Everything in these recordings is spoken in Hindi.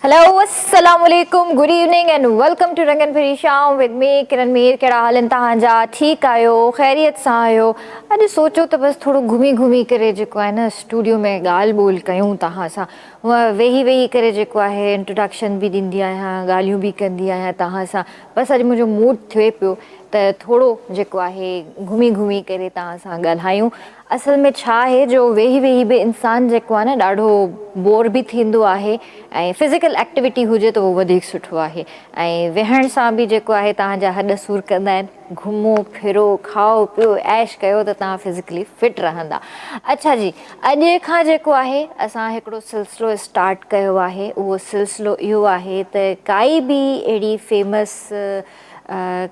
हेलो अस्सलाम वालेकुम, good evening and welcome to रंगन भरी शाम विद मी किरण मीर। कहिड़ा हाल आहिनि तव्हांजा? ठीकु आहियो? ख़ैरियत सां आहियो? अॼु सोचो त बसि थोरो घुमी घुमी करे जेको आहे न स्टूडियो में ॻाल्हि ॿोल कयूं तव्हां सां। हूअं वेही वेही करे जेको आहे इंट्रोडक्शन बि ॾींदी आहियां, ॻाल्हियूं बि कंदी आहियां तव्हां सां। बसि अॼु मुंहिंजो मूड थिए पियो त थोरो जेको आहे घुमी घुमी करे तव्हां सां ॻाल्हायूं। असल में छा आहे जो वेही वेही बि इंसानु जेको आहे न ॾाढो बोर बि थींदो आहे ऐं फिज़िकल एक्टिविटी हुजे त उहो वधीक सुठो आहे। ऐं वेहण सां बि जेको आहे तव्हांजा हॾ सूर कंदा आहिनि। घुमो फिरो खाओ पियो ऐश कयो त तव्हां फिज़िकली फिट रहंदा। अच्छा जी, अॼु खां जेको आहे असां हिकिड़ो सिलसिलो स्टार्ट कयो आहे। उहो सिलसिलो इहो आहे त काई बि अहिड़ी फेमस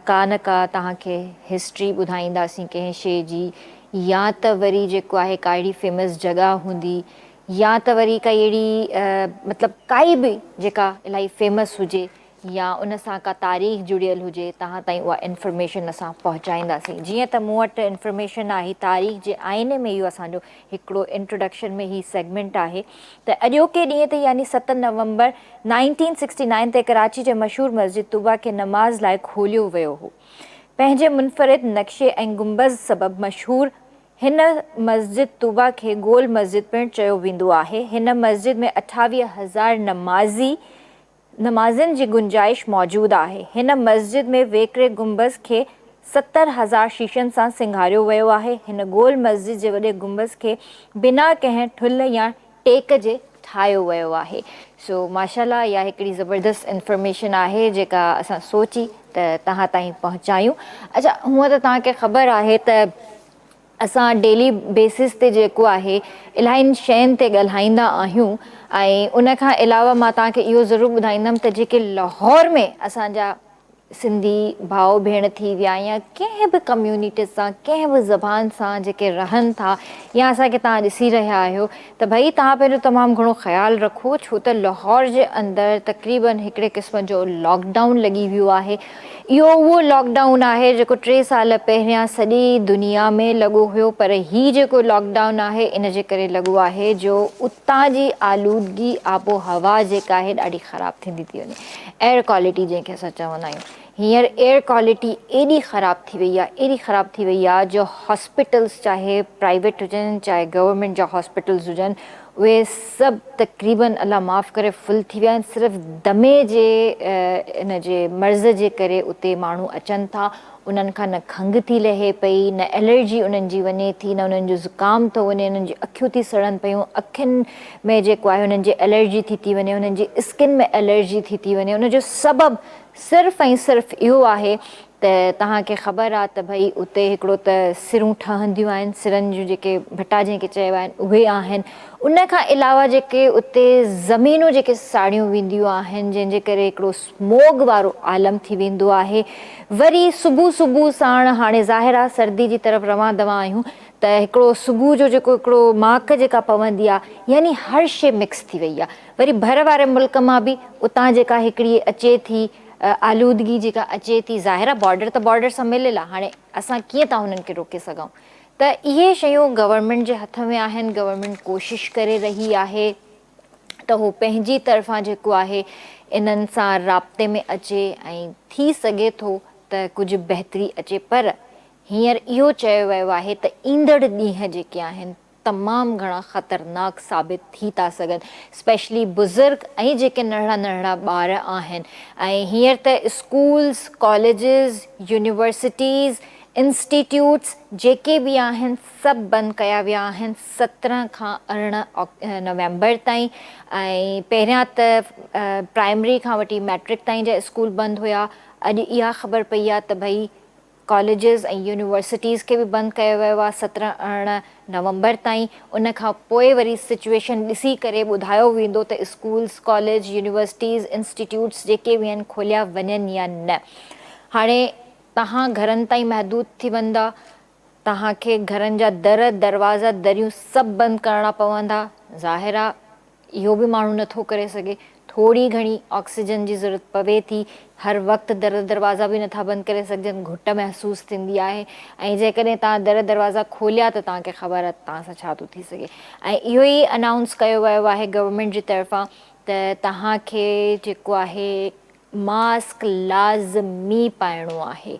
कान का तव्हांखे हिस्ट्री ॿुधाईंदासीं कंहिं शइ जी, या त वरी जेको आहे का अहिड़ी फेमस जॻह हूंदी, या त वरी काई अहिड़ी मतिलबु काई बि जेका इलाही फेमस हुजे या उन सां का तारीख़ जुड़ियल हुजे, तव्हां ताईं उहा इंफॉर्मेशन असां पहुचाईंदासीं। जीअं त मूं वटि इंफॉर्मेशन आहे तारीख़ जे आईने में, इहो असांजो हिकिड़ो इंट्रोडक्शन में ही सेगमेंट आहे त अॼोके ॾींहं ते यानी 7 नवंबर 1969 ते कराची जे मशहूरु मस्जिद तूबा खे नमाज़ लाइ खोलियो वियो हो। पंहिंजे मुनफ़रिद नक्शे ऐं गुंबज़ सबबु मशहूरु हिन मस्जिद तूबा खे गोल मस्जिद पिणु चयो वेंदो आहे। हिन मस्जिद में 28,000 नमाज़िन जी गुंजाइश मौजूदु आहे। हिन मस्जिद में वेकिरे गुंबज़ खे 70,000 शीशनि सां सिंगारियो वियो आहे। हिन गोल मस्जिद जे वॾे गुंबज़ खे बिना कंहिं ठुल या टेक जे ठाहियो वियो आहे। सो माशाल्लाह, इहा हिकिड़ी ज़बरदस्त इंफॉर्मेशन आहे जेका असां सोची त तव्हां ताईं पहुचायूं। अच्छा, हूअं त तव्हांखे ख़बर आहे त असां डेली बेसिस ते जेको आहे इलाहियुनि शयुनि ते ॻाल्हाईंदा आहियूं। ऐं उन खां अलावा मां तव्हांखे इहो ज़रूरु ॿुधाईंदमि त जेके लाहौर में असांजा सिंधी भाउ भेण थी विया या कंहिं बि कम्यूनिटी सां कंहिं बि ज़बान सां जेके रहनि था या असांखे तव्हां ॾिसी रहिया आहियो, त भई तव्हां पंहिंजो तमामु घणो ख़्यालु रखो, छो त लाहौर जे अंदरि तक़रीबन हिकिड़े क़िस्म जो लॉकडाउन लॻी वियो आहे। इहो उहो लॉकडाउन आहे जेको 3 साल पहिरियां सॼी दुनिया में लॻो हुयो, पर हीउ जेको लॉकडाउन आहे इन जे करे लॻो आहे जो उतां जी आलूदगी आबो हवा जेका आहे ॾाढी ख़राबु थींदी थी वञे। एयर क्वालिटी जंहिंखे असां चवंदा आहियूं, हींअर एयर क्वालिटी एॾी ख़राबु थी वई आहे, एॾी ख़राबु थी वई आहे जो हॉस्पिटल्स चाहे प्राइवेट हुजनि चाहे गवर्नमेंट जा हॉस्पिटल्स हुजनि, उहे सभु तक़रीबन अलाह माफ़ु करे फुल थी विया आहिनि। सिर्फ़ु दमे जे इन जे मर्ज़ जे करे उते माण्हू अचनि था। उन्हनि खां न खंघि थी लहे पई, न एलर्जी उन्हनि जी वञे थी, न उन्हनि जो ज़ुकाम थो वञे, उन्हनि जी अखियूं थी सड़नि पियूं, अखियुनि में जेको आहे उन्हनि जी एलर्जी थी वञे, उन्हनि जी स्किन में एलर्जी थी वञे। उनजो सबबु सिर्फ़ु ऐं सिर्फ़ु इहो आहे त तव्हांखे ख़बर आहे त भई उते हिकिड़ो त सिरूं ठहंदियूं आहिनि, सिरनि जूं जेके भटा जंहिंखे चइबा आहिनि उहे आहिनि। उन खां अलावा जेके उते ज़मीनूं जेके साड़ियूं वेंदियूं आहिनि, जंहिंजे करे हिकिड़ो स्मोग वारो आलम थी वेंदो आहे। वरी सुबुह सुबुह साण हाणे ज़ाहिर आहे सर्दी जी तरफ़ रवां दवा आहियूं त हिकिड़ो सुबुह जो जेको हिकिड़ो माक जेका पवंदी आहे, यानी हर शइ मिक्स थी वई आहे। वरी भर वारे मुल्क मां बि उतां जेका हिकिड़ी अचे थी आलूदगी जेका अचे थी, ज़ाहिर आहे बॉर्डर त बॉर्डर सां मिलियल आहे, हाणे असां कीअं था हुननि खे रोके सघूं? त इहे शयूं गवर्नमेंट जे हथ में आहिनि। गवर्नमेंट कोशिशि करे रही आहे त उहो पंहिंजी तरफ़ां जेको आहे इन्हनि सां राब्ते में अचे ऐं थी सघे थो त कुझु बहितरी अचे। पर हींअर इहो चयो वियो आहे त ईंदड़ ॾींहं जेके आहिनि तमामु घणा ख़तरनाक साबित थी था सघनि, स्पेशली बुज़ुर्ग ऐं जेके नंढड़ा नंढड़ा ॿार आहिनि। ऐं हींअर त स्कूल्स, कॉलेजिस, यूनिवर्सिटीज़, इंस्टीट्यूट्स जेके बि आहिनि सभु बंदि कया विया आहिनि 17 खां 18 नवंबर ताईं। ऐं पहिरियां त प्राइमरी खां वठी मैट्रिक ताईं जा स्कूल बंदि हुया। अॼु इहा ख़बर पई आहे त भई कॉलेजिस ऐं यूनिवर्सिटीज़ खे बि बंदि कयो वियो आहे 17-18 नवंबर ताईं। उन खां पोइ वरी सिचुएशन ॾिसी करे ॿुधायो वेंदो त स्कूल्स, कॉलेज, यूनिवर्सिटीज़, इंस्टीट्यूट्स जेके बि आहिनि खोलिया वञनि या न। हाणे तव्हां घरनि ताईं महदूद थी वेंदा, तव्हांखे घरनि जा दर दरवाज़ा दरियूं सभु बंदि करणा पवंदा। ज़ाहिर आहे इहो बि माण्हू नथो करे सघे, थोरी घणी ऑक्सीजन जी ज़रूरत पवे थी। हर वक़्तु दर दरवाज़ा बि नथा बंदि करे सघजनि, घुट महसूसु थींदी आहे। ऐं जेकॾहिं तव्हां दर दरवाज़ा खोलिया त तव्हांखे ख़बर आहे तव्हां सां छा थो थी सघे। ऐं इहो ई अनाउंस कयो वियो आहे गवर्नमेंट जी तरफ़ां त त तव्हांखे जेको आहे मास्क लाज़मी पाइणो आहे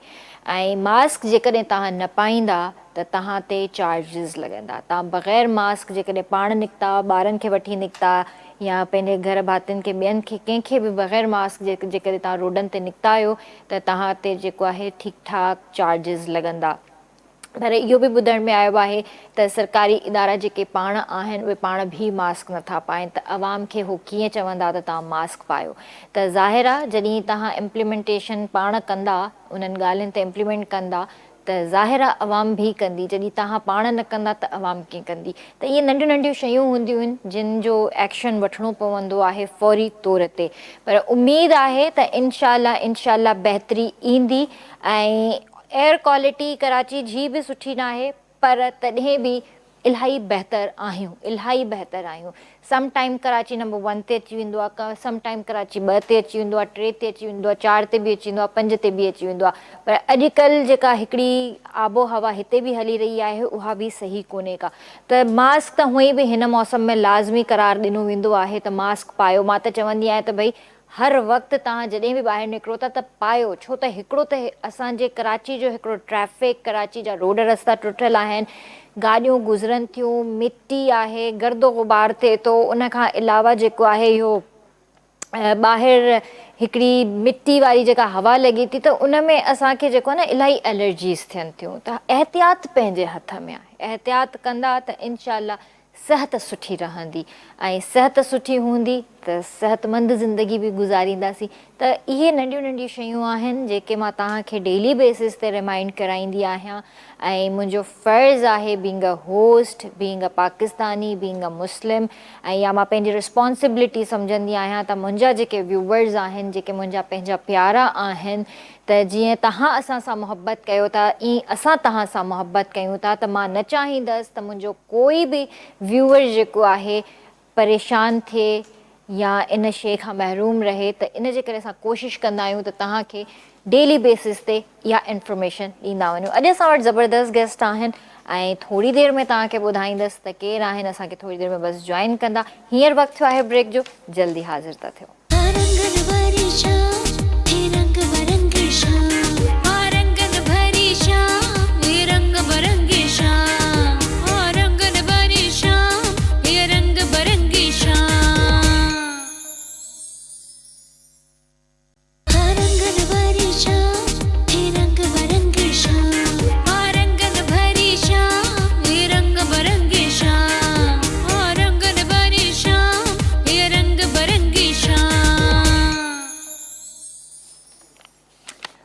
ऐं मास्क जेकॾहिं तव्हां न पाईंदा त तव्हां ते चार्जिस लॻंदा। तव्हां बग़ैर मास्क जेकॾहिं पाण निकिता, ॿारनि खे वठी निकिता या पंहिंजे घर भातियुनि खे ॿियनि खे कंहिंखे बि बग़ैर मास्क जेकॾहिं तव्हां रोडनि ते निकिता आहियो त तव्हां ते जेको आहे ठीकु ठाक चार्जिस लॻंदा। पर इहो बि ॿुधण में आयो आहे त सरकारी इदारा जेके पाण आहिनि उहे पाण बि मास्क नथा पाइनि त अवाम खे हू कीअं चवंदा त तव्हां मास्क पायो। त ज़ाहिर आहे जॾहिं तव्हां इम्प्लीमेंटेशन पाण कंदा, उन्हनि ॻाल्हियुनि ते इम्प्लीमेंट कंदा त ज़ाहिर आहे अवाम बि कंदी। जॾहिं तव्हां पाण न कंदा त अवाम कीअं कंदी। त इहे नंढियूं नंढियूं शयूं हूंदियूं आहिनि जिन जो एक्शन वठिणो पवंदो आहे फ़ौरी तौर ते। पर उमेदु आहे त इनशा बहितरी ईंदी। ऐं एयर क्वालिटी कराची जी बि सुठी न आहे पर तॾहिं बि इलाही बहितर आहियूं। सम टाइम कराची नंबर 1 ते अची वेंदो आहे, सम टाइम कराची 2 ते अची वेंदो आहे, 3 ते अची वेंदो आहे, 4 ते बि अची वेंदो आहे, 5 ते बि अची वेंदो आहे। पर अॼुकल्ह जेका हिकिड़ी आबो हवा हिते बि हली रही आहे उहा बि सही कोन्हे का। त मास्क त हुअं बि हिन मौसम में लाज़मी करार ॾिनो वेंदो आहे त मास्क पायो। मां त चवंदी आहियां त भई हर वक़्तु तव्हां जॾहिं बि ॿाहिरि निकिरो था त पायो। छो त हिकिड़ो त असांजे कराची जो हिकिड़ो ट्रैफ़िक, कराची जा रोड रस्ता टुटियल आहिनि, गाॾियूं गुज़रनि थियूं, मिटी आहे, गर्दो गुबार थिए थो। उन खां अलावा जेको आहे इहो ॿाहिरि हिकिड़ी मिटी वारी जेका हवा लॻे थी त उन में असांखे जेको आहे न इलाही एलर्जीस थियनि थियूं। त एहतियात पंहिंजे हथ में आहे। एहतियात कंदा त इनशा सिहत सुठी रहंदी ऐं सिहत सुठी हूंदी त सिहतमंद ज़िंदगी बि गुज़ारींदासीं। त इहे नंढियूं नंढियूं शयूं आहिनि जेके मां तव्हांखे डेली बेसिस ते रिमाइंड कराईंदी आहियां। ऐं मुंहिंजो फ़र्ज़ु आहे being a host, being a Pakistani, being a Muslim, ऐं या मां पंहिंजी रिस्पॉन्सिबिलिटी सम्झंदी आहियां त मुंहिंजा जेके व्यूवर्स आहिनि, जेके मुंहिंजा पंहिंजा प्यारा आहिनि, त जीअं तव्हां असां सां मुहबत कयो था ईअं असां तव्हां सां मुहबत कयूं था। त मां न चाहींदसि त मुंहिंजो कोई बि व्यूवर जेको आहे परेशान थिए या इन शइ खां महरूम रहे। त इन जे करे असां कोशिशि कंदा आहियूं त तव्हांखे डेली बेसिस ते इहा इंफॉर्मेशन ॾींदा वञूं। अॼु असां वटि ज़बरदस्त गेस्ट आहिनि ऐं थोरी देरि में तव्हांखे ॿुधाईंदसि त केरु आहिनि। असांखे थोरी देरि में बसि जॉइन कंदा। हींअर वक़्तु थियो आहे ब्रेक जो, जल्दी हाज़िर था थियो।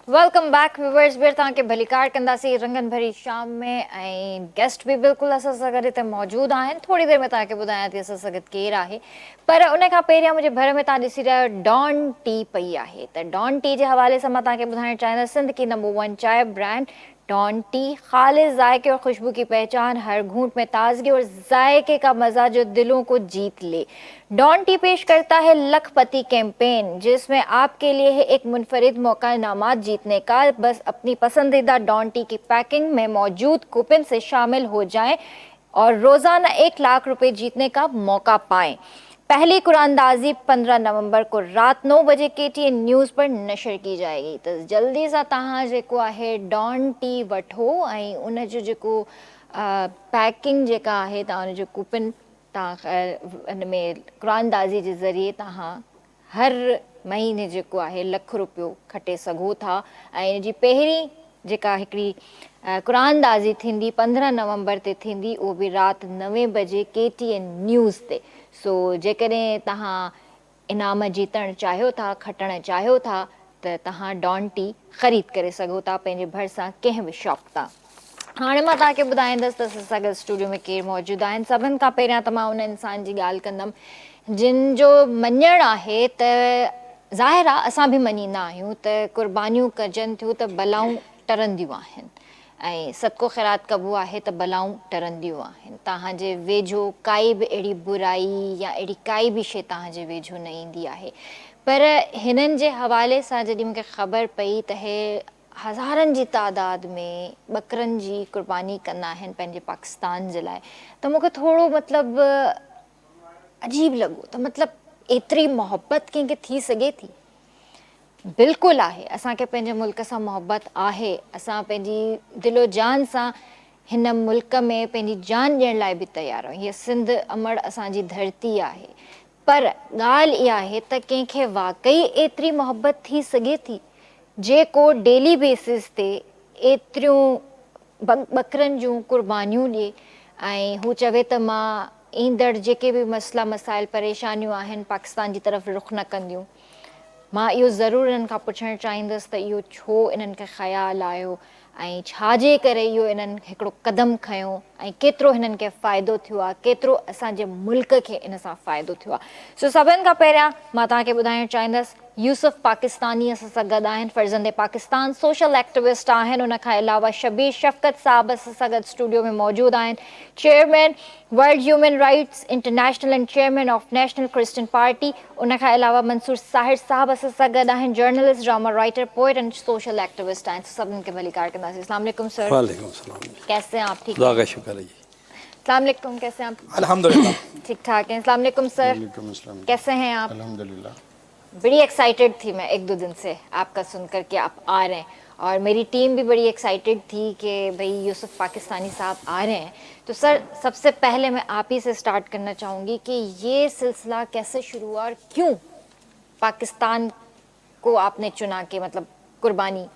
Welcome back viewers. ॿीहर तव्हांखे भलीकार कंदासीं रंगनि भरी शाम में ऐं गेस्ट बि बिल्कुलु असां सां गॾु हिते मौजूदु आहिनि। थोरी देरि में तव्हांखे ॿुधायां थी असां सां गॾु केरु आहे। पर उन खां पहिरियां मुंहिंजे घर में तव्हां ॾिसी रहिया आहियो डॉन टी पई आहे। त डॉन टी जे हवाले सां मां तव्हांखे ॿुधाइणु चाहींदसि सिंध की नंबर 1 चाय ब्रांड डॉन टी, खालिस जायके और खुशबू की पहचान, हर घूंट में ताजगी और जायके का मजा जो दिलों को जीत ले। डॉन टी पेश करता है लखपति कैंपेन, जिसमें आपके लिए है एक मुनफरिद मौका इनामात जीतने का। बस अपनी पसंदीदा डॉन टी की पैकिंग में मौजूद कूपन से शामिल हो जाएं और रोजाना 1 लाख रुपए जीतने का मौका पाएं। पहली कुरानदाजी 15 नवंबर को रात 9 बजे KTN न्यूज़ पर नशर की जाएगी। तो जल्दी सां तव्हां जेको आहे डॉन टी वठो ऐं उन जो जेको पैकिंग जेका आहे तव्हां उन जो कूपन तव्हां इन में कुरानदाज़ी जे ज़रिए तव्हां हर महीने जेको आहे लख रुपियो खटे सघो था। ऐं इन जी पहिरीं जेका हिकिड़ी कुरानदाज़ी थींदी 15 नवंबर ते थींदी, उहो बि राति 9 बजे KTN न्यूज़ ते। सो जेकॾहिं तव्हां इनाम जीतणु चाहियो था, खटणु चाहियो था त तव्हां डॉन टी ख़रीद करे सघो था पंहिंजे भरिसां कंहिं बि शॉप तां। हाणे मां तव्हांखे ॿुधाईंदसि त असां सां गॾु स्टूडियो में केरु मौजूदु आहिनि। सभिनि खां पहिरियां त मां उन इंसान जी ॻाल्हि कंदमि जिन जो मञणु आहे त ज़ाहिर आहे असां बि मञींदा आहियूं त क़ुर्बानियूं कजनि थियूं त बलाऊं टरंदियूं आहिनि ऐं सदको ख़ैरात कबो आहे त बलाऊं टरंदियूं आहिनि। तव्हांजे वेझो काई बि अहिड़ी बुराई या अहिड़ी काई बि शइ तव्हांजे वेझो न ईंदी आहे। पर हिननि जे हवाले सां जॾहिं मूंखे ख़बर पई त हे हज़ारनि जी तादाद में ॿकरनि जी क़ुर्बानी कंदा आहिनि पंहिंजे पाकिस्तान जे लाइ, त मूंखे थोरो मतिलबु अजीब लॻो। त मतिलबु एतिरी मोहबत कंहिंखे थी सघे थी? बिल्कुलु आहे, असांखे पंहिंजे मुल्क सां मोहबत आहे। असां पंहिंजी दिलो जान सां हिन मुल्क में पंहिंजी जान ॾियण लाइ बि तयारु आहियूं। हीअ सिंध अमड़ असांजी धरती आहे। पर ॻाल्हि इहा आहे त कंहिंखे वाक़ई एतिरी मोहबत थी सघे थी जेको डेली बेसिस ते एतिरियूं बकरनि जूं कुर्बानियूं ॾिए ऐं हू चवे त मां ईंदड़ जेके बि मसइला मसाइल परेशानियूं आहिनि पाकिस्तान जी तरफ़ रुख़ न कंदियूं। मां इहो ज़रूरु इन्हनि खां पुछणु चाहींदसि त इहो छो इन्हनि खे ख़्यालु आयो ऐं छाजे करे इहो इन्हनि हिकिड़ो क़दमु खयों ऐं केतिरो हिननि खे फ़ाइदो थियो आहे, केतिरो असांजे मुल्क खे इन सां फ़ाइदो थियो आहे। सो सभिनि खां पहिरियां मां तव्हांखे ॿुधाइणु चाहींदसि यूसुफ पाकिस्तानी असां सां गॾु आहिनि, फर्ज़ंदे पाकिस्तान सोशल एक्टिविस्ट आहिनि। उनखां अलावा शबीर शफ़क़त साहब असां सां गॾु स्टूडियो में मौजूदु आहिनि, chairman world human rights international and chairman of national Christian party. उनखां अलावा मंसूर साहिर साहब असां सां गॾु आहिनि, journalist, drama writer, poet and social activist आहिनि। सभिनि खे भली कार कंदासीं। अस्सलाम वालेकुम सर। वालेकुम सलाम। कैसे हैं आप? ठीक खुदा है, का शुक्र है जी। अस्सलाम वालेकुम, कैसे हैं आप? अल्हम्दुलिल्लाह ठीक ठाक हैं। अस्सलाम वालेकुम सर, वालेकुम अस्सलाम। कैसे हैं आप? अल्हम्दुलिल्लाह। बड़ी एक्साइटेड थी मैं एक दो दिन से आपका सुनकर कि आप आ रहे हैं, और मेरी टीम भी बड़ी एक्साइटेड थी कि भाई यूसुफ पाकिस्तानी साहब आ रहे हैं। तो सर सबसे पहले मैं आप ही से स्टार्ट करना चाहूँगी कि ये सिलसिला कैसे शुरू हुआ और क्यों पाकिस्तान को आपने चुना के मतलब कुर्बानी?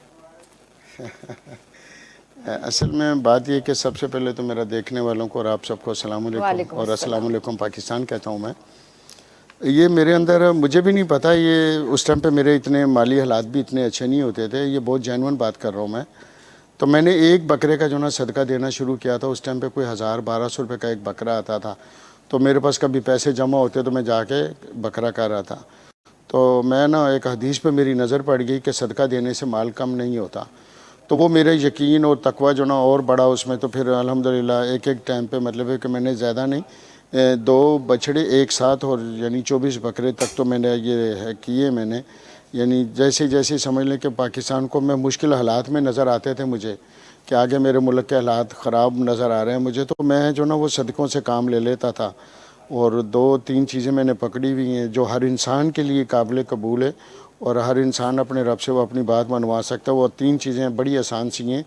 असल में बात ये कि सबसे पहले तो मेरा देखने वालों को और आप सबको अस्सलाम वालेकुम और अस्सलाम वालेकुम पाकिस्तान कहता हूँ मैं। ये मेरे अंदर मुझे भी नहीं पता, ये उस टाइम पे मेरे इतने माली हालात भी इतने अच्छे नहीं होते थे। ये बहुत जेन्युइन बात कर रहा हूँ मैं। तो मैंने एक बकरे का जो ना सदका देना शुरू किया था। उस टाइम पे कोई 1000-1200 रुपये का एक बकरा आता था। तो मेरे पास कभी पैसे जमा होते तो मैं जाके बकरा कर रहा था। तो मैं ना एक हदीस पे मेरी नज़र पड़ गई कि सदका देने से माल कम नहीं होता। तो वो मेरा यकीन और तकवा जो ना और बड़ा उसमें। तो फिर अल्हम्दुलिल्लाह एक एक टाइम पे मतलब है कि मैंने ज़्यादा नहीं 2 बछड़े एक साथ और यानी 24 बकरे तक तो मैंने ये किए मैंने। यानी जैसे जैसे समझ लें कि पाकिस्तान को मैं मुश्किल हालात में नज़र आते थे मुझे कि आगे मेरे मुल्क के हालात ख़राब नज़र आ रहे हैं मुझे, तो मैं जो ना वो सदक़ों से काम ले लेता था। और 2-3 चीज़ें मैंने पकड़ी हुई हैं जो हर इंसान के लिए काबिल कबूल है और हर इंसान अपने रब से वो अपनी बात मनवा सकता है। वो 3 चीज़ें बड़ी आसान सी हैं,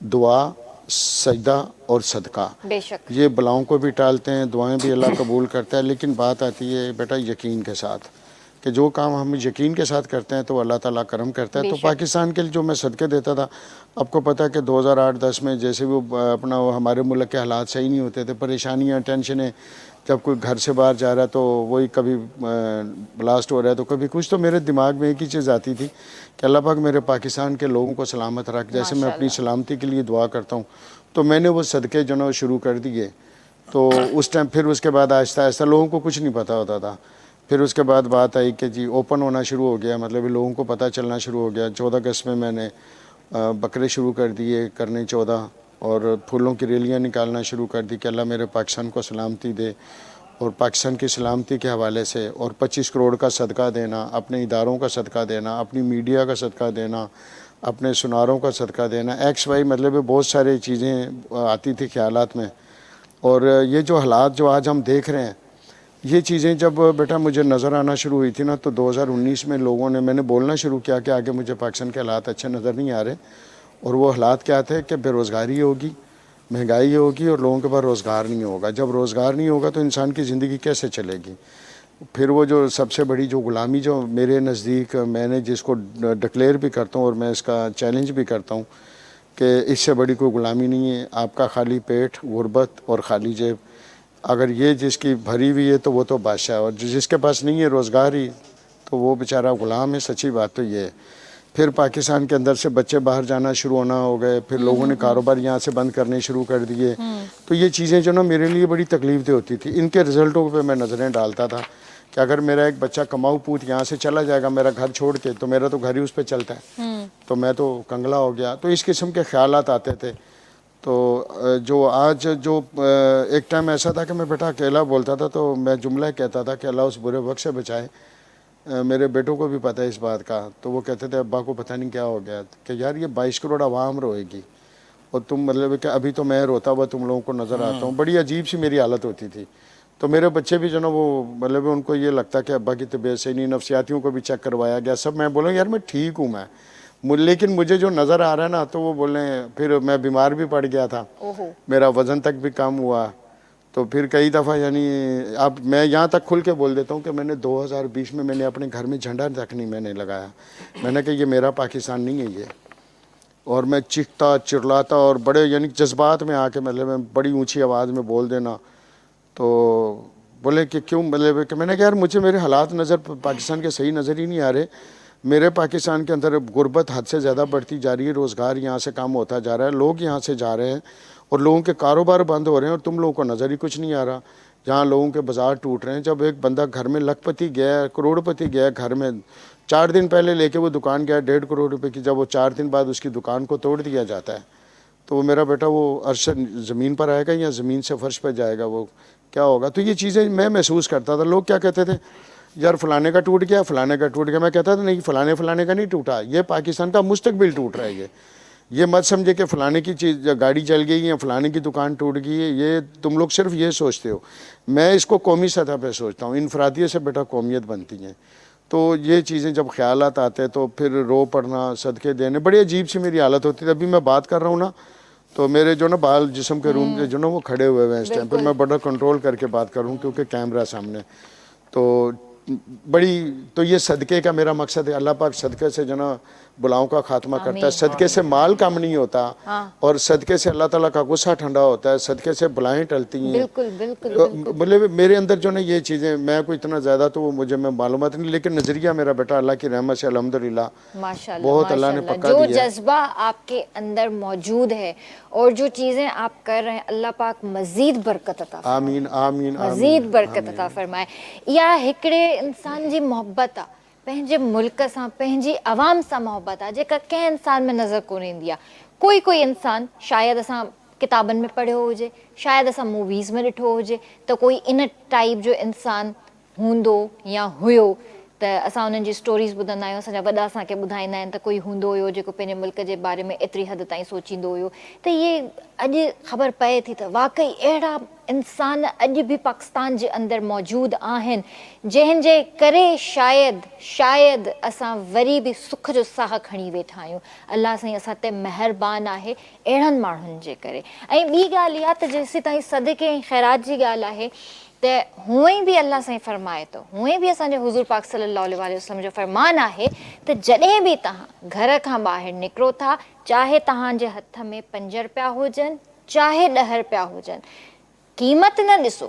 दुआ, सजदा और सदका। बेशक ये बलाओं को भी टालते हैं, दुआएं भी अल्लाह कबूल करता है। लेकिन बात आती है बेटा यकीन के साथ कि जो काम हम यकीन के साथ करते हैं तो अल्लाह ताला करम करता है। तो पाकिस्तान के लिए जो मैं सदके देता था, आपको पता है कि 2008-10 में जैसे वो अपना हमारे मुल्क के हालात सही नहीं होते थे, परेशानियाँ, टेंशनें, जब कोई घर से बाहर जा रहा है तो वही कभी ब्लास्ट हो रहा है तो कभी कुछ, तो मेरे दिमाग में एक ही चीज़ आती थी कि अल्लाह पाक मेरे पाकिस्तान के लोगों को सलामत रख। जैसे मैं अपनी सलामती के लिए दुआ करता हूँ, तो मैंने वो सदक़े जो ना शुरू कर दिए। तो उस टाइम फिर उसके बाद आहिस्ता आहिस्ता लोगों को कुछ नहीं पता होता था। फिर उसके बाद बात आई कि जी ओपन होना शुरू हो गया, मतलब लोगों को पता चलना शुरू हो गया। 14 अगस्त में मैंने बकरे शुरू कर दिए करने 14, और फूलों की रैलियाँ निकालना शुरू कर दी कि अल्लाह मेरे पाकिस्तान को सलामती दे। और पाकिस्तान की सलामती के हवाले से और 25 करोड़ का सदका देना, अपने इदारों का सदका देना, अपनी मीडिया का सदका देना, अपने सुनारों का सदका देना, XY मतलब बहुत सारी चीज़ें आती थी ख्यालात में। और ये जो हालात जो आज हम देख रहे हैं, ये चीज़ें जब बेटा मुझे नज़र आना शुरू हुई थी ना, तो 2019 में लोगों ने मैंने बोलना शुरू किया कि आगे मुझे पाकिस्तान के हालात अच्छे नज़र नहीं आ रहे। और वो हालात क्या थे कि बेरोज़गारी होगी, महंगाई होगी और लोगों के पास रोज़गार नहीं होगा। जब रोज़गार नहीं होगा तो इंसान की ज़िंदगी कैसे चलेगी? फिर वो जो सबसे बड़ी जो ग़ुलामी जो मेरे नज़दीक मैंने जिसको डिक्लेयर भी करता हूँ और मैं इसका चैलेंज भी करता हूँ कि इससे बड़ी कोई ग़ुलामी नहीं है। आपका खाली पेट, गुर्बत और खाली जेब, अगर ये जिसकी भरी हुई है तो वो तो बादशाह है, और जिसके पास नहीं है रोज़गार ही तो वो बेचारा ग़ुलाम है। सच्ची बात तो ये है। फिर पाकिस्तान के अंदर से बच्चे बाहर जाना शुरू होना हो गए, फिर लोगों ने कारोबार यहाँ से बंद करने शुरू कर दिए। तो ये चीज़ें जो ना मेरे लिए बड़ी तकलीफ दे होती थी। इनके रिज़ल्टों पे मैं नज़रें डालता था कि अगर मेरा एक बच्चा कमाऊ पूत यहाँ से चला जाएगा मेरा घर छोड़ के, तो मेरा तो घर ही उस पर चलता है, तो मैं तो कंगला हो गया। तो इस किस्म के ख्यालात आते थे। तो जो आज जो एक टाइम ऐसा था कि मैं बेटा अकेला बोलता था तो मैं जुमला कहता था कि अल्लाह उस बुरे वक्त से बचाए। मेरे बेटों को भी पता है इस बात का, तो वो कहते थे अब्बा को पता नहीं क्या हो गया कि यार ये 22 करोड़ आवाम रोएगी और तुम मतलब कि अभी तो मैं रोता हुआ तुम लोगों को नज़र आता हूँ। बड़ी अजीब सी मेरी हालत होती थी। तो मेरे बच्चे भी जो ना वो मतलब उनको ये लगता कि अब्बा की तबीयत सही नहीं, नफ्सियातियों को भी चेक करवाया गया सब। मैं बोला यार मैं ठीक हूँ लेकिन मुझे जो नज़र आ रहा है ना, तो वो बोले फिर मैं बीमार भी पड़ गया था, मेरा वज़न तक भी कम हुआ। तो फिर कई दफ़ा यानी अब मैं यहाँ तक खुल के बोल देता हूँ कि मैंने 2020 में मैंने अपने घर में झंडा तक नहीं मैंने लगाया। मैंने कहा ये मेरा पाकिस्तान नहीं है ये। और मैं चीखता चिल्लाता और बड़े यानी जज्बात में आके मतलब मैं बड़ी ऊंची आवाज़ में बोल देना। तो बोले कि क्यों, मतलब कि मैंने कहा यार मुझे मेरे हालात नज़र पाकिस्तान के सही नज़र ही नहीं आ रहे। मेरे पाकिस्तान के अंदर गुर्बत हद से ज़्यादा बढ़ती जा रही है, रोज़गार यहाँ से कम होता जा रहा है, लोग यहाँ से जा रहे हैं और लोगों के कारोबार बंद हो रहे हैं और तुम लोगों को नज़र ही कुछ नहीं आ रहा। जहाँ लोगों के बाज़ार टूट रहे हैं। जब एक बंदा घर में लखपति गया, करोड़पति गया घर में, 4 दिन पहले लेके वो दुकान गया 1.5 करोड़ रुपए की, जब वो 4 दिन बाद उसकी दुकान को तोड़ दिया जाता है तो वो मेरा बेटा वो अर्श ज़मीन पर आएगा या ज़मीन से फर्श पर जाएगा, वो क्या होगा। तो ये चीज़ें मैं महसूस करता था। लोग क्या कहते थे यार फलाने का टूट गया, फलाने का टूट गया। मैं कहता था नहीं, फलाने का नहीं टूटा, ये पाकिस्तान का मुस्तकबिल टूट रहा है। ये मत समझे कि फ़लाने की चीज़ गाड़ी चल गई या फ़लाने की दुकान टूट गई है, ये तुम लोग सिर्फ ये सोचते हो। मैं इसको कौमी सतह पे सोचता हूँ, इनफरादियत से बेटा कौमियत बनती हैं। तो ये चीज़ें जब ख्यालात आते हैं तो फिर रो पड़ना, सदके देने, बड़ी अजीब सी मेरी हालत होती थी। अभी मैं बात कर रहा हूँ ना तो मेरे जो ना बाल जिस्म के रूम के जो ना वो खड़े हुए हैं इस टाइम पर। मैं बड़ा कंट्रोल करके बात कर रहा हूँ क्योंकि कैमरा सामने। तो बड़ी तो ये सदक़े का मेरा मकसद है। अल्लाह पाक सदक़े से जो ना बुलाओं का खात्मा करता है। सदक़े से माल कम नहीं होता और सदक़े से अल्लाह ताला का गुस्सा ठंडा होता है, सदक़े से बुलाएं टलती हैं। बिल्कुल बिल्कुल। मतलब मेरे अंदर जो ना ये चीज़ें, मैं कोई इतना ज़्यादा तो वो मुझे मैं मालूमात नहीं, लेकिन नज़रिया मेरा बेटा अल्लाह की रहमत से अल्हम्दुलिल्लाह माशाल्लाह, बहुत अल्लाह ने पक्का जो दिया है। जज्बा आपके अंदर मौजूद है और जो चीज़ें आप कर रहे हैं, अल्लाह पाक मज़ीद बरकत अता फरमाए, आमीन आमीन मज़ीद बरकत अता फरमाए। या हिकिड़े इंसान जी मोहब्बत आहे पंहिंजे मुल्क सां, पंहिंजी आवाम सां मोहब्बत आहे, जेका कंहिं इंसान में नज़र कोन ईंदी आहे। कोई इंसान शायदि असां किताबनि में पढ़ियो हुजे, शायदि असां मूवीज़ में ॾिठो हुजे त कोई इन टाइप जो इंसान हूंदो या हुयो, त असां उन्हनि जी स्टोरीज़ ॿुधंदा आहियूं, असांजा वॾा असांखे ॿुधाईंदा आहिनि त कोई हूंदो हुयो जेको पंहिंजे मुल्क जे बारे में एतिरी हद ताईं सोचींदो हुयो। त इहे अॼु ख़बर पए थी त वाक़ई अहिड़ा इंसान अॼु बि पाकिस्तान जे अंदरि मौजूदु आहिनि जंहिंजे करे शायदि असां वरी बि सुख जो साह खणी वेठा आहियूं। अलाह साईं असां ते महिरबान आहे अहिड़नि माण्हुनि जे करे। ऐं ॿी ॻाल्हि इहा त जेसीं ताईं सदके ऐं ख़ैरात जी ॻाल्हि आहे त हूअं ई बि अलाह साईं फरमाए थो, हूअं ई बि असांजे हुज़ूर पाक सल्लल्लाहु अलैहि वसल्लम जो फरमान आहे त जॾहिं बि तव्हां घर खां ॿाहिरि निकिरो था, चाहे तव्हांजे हथ में 5 रुपया हुजनि चाहे 10 रुपया हुजनि, क़ीमत न ॾिसो,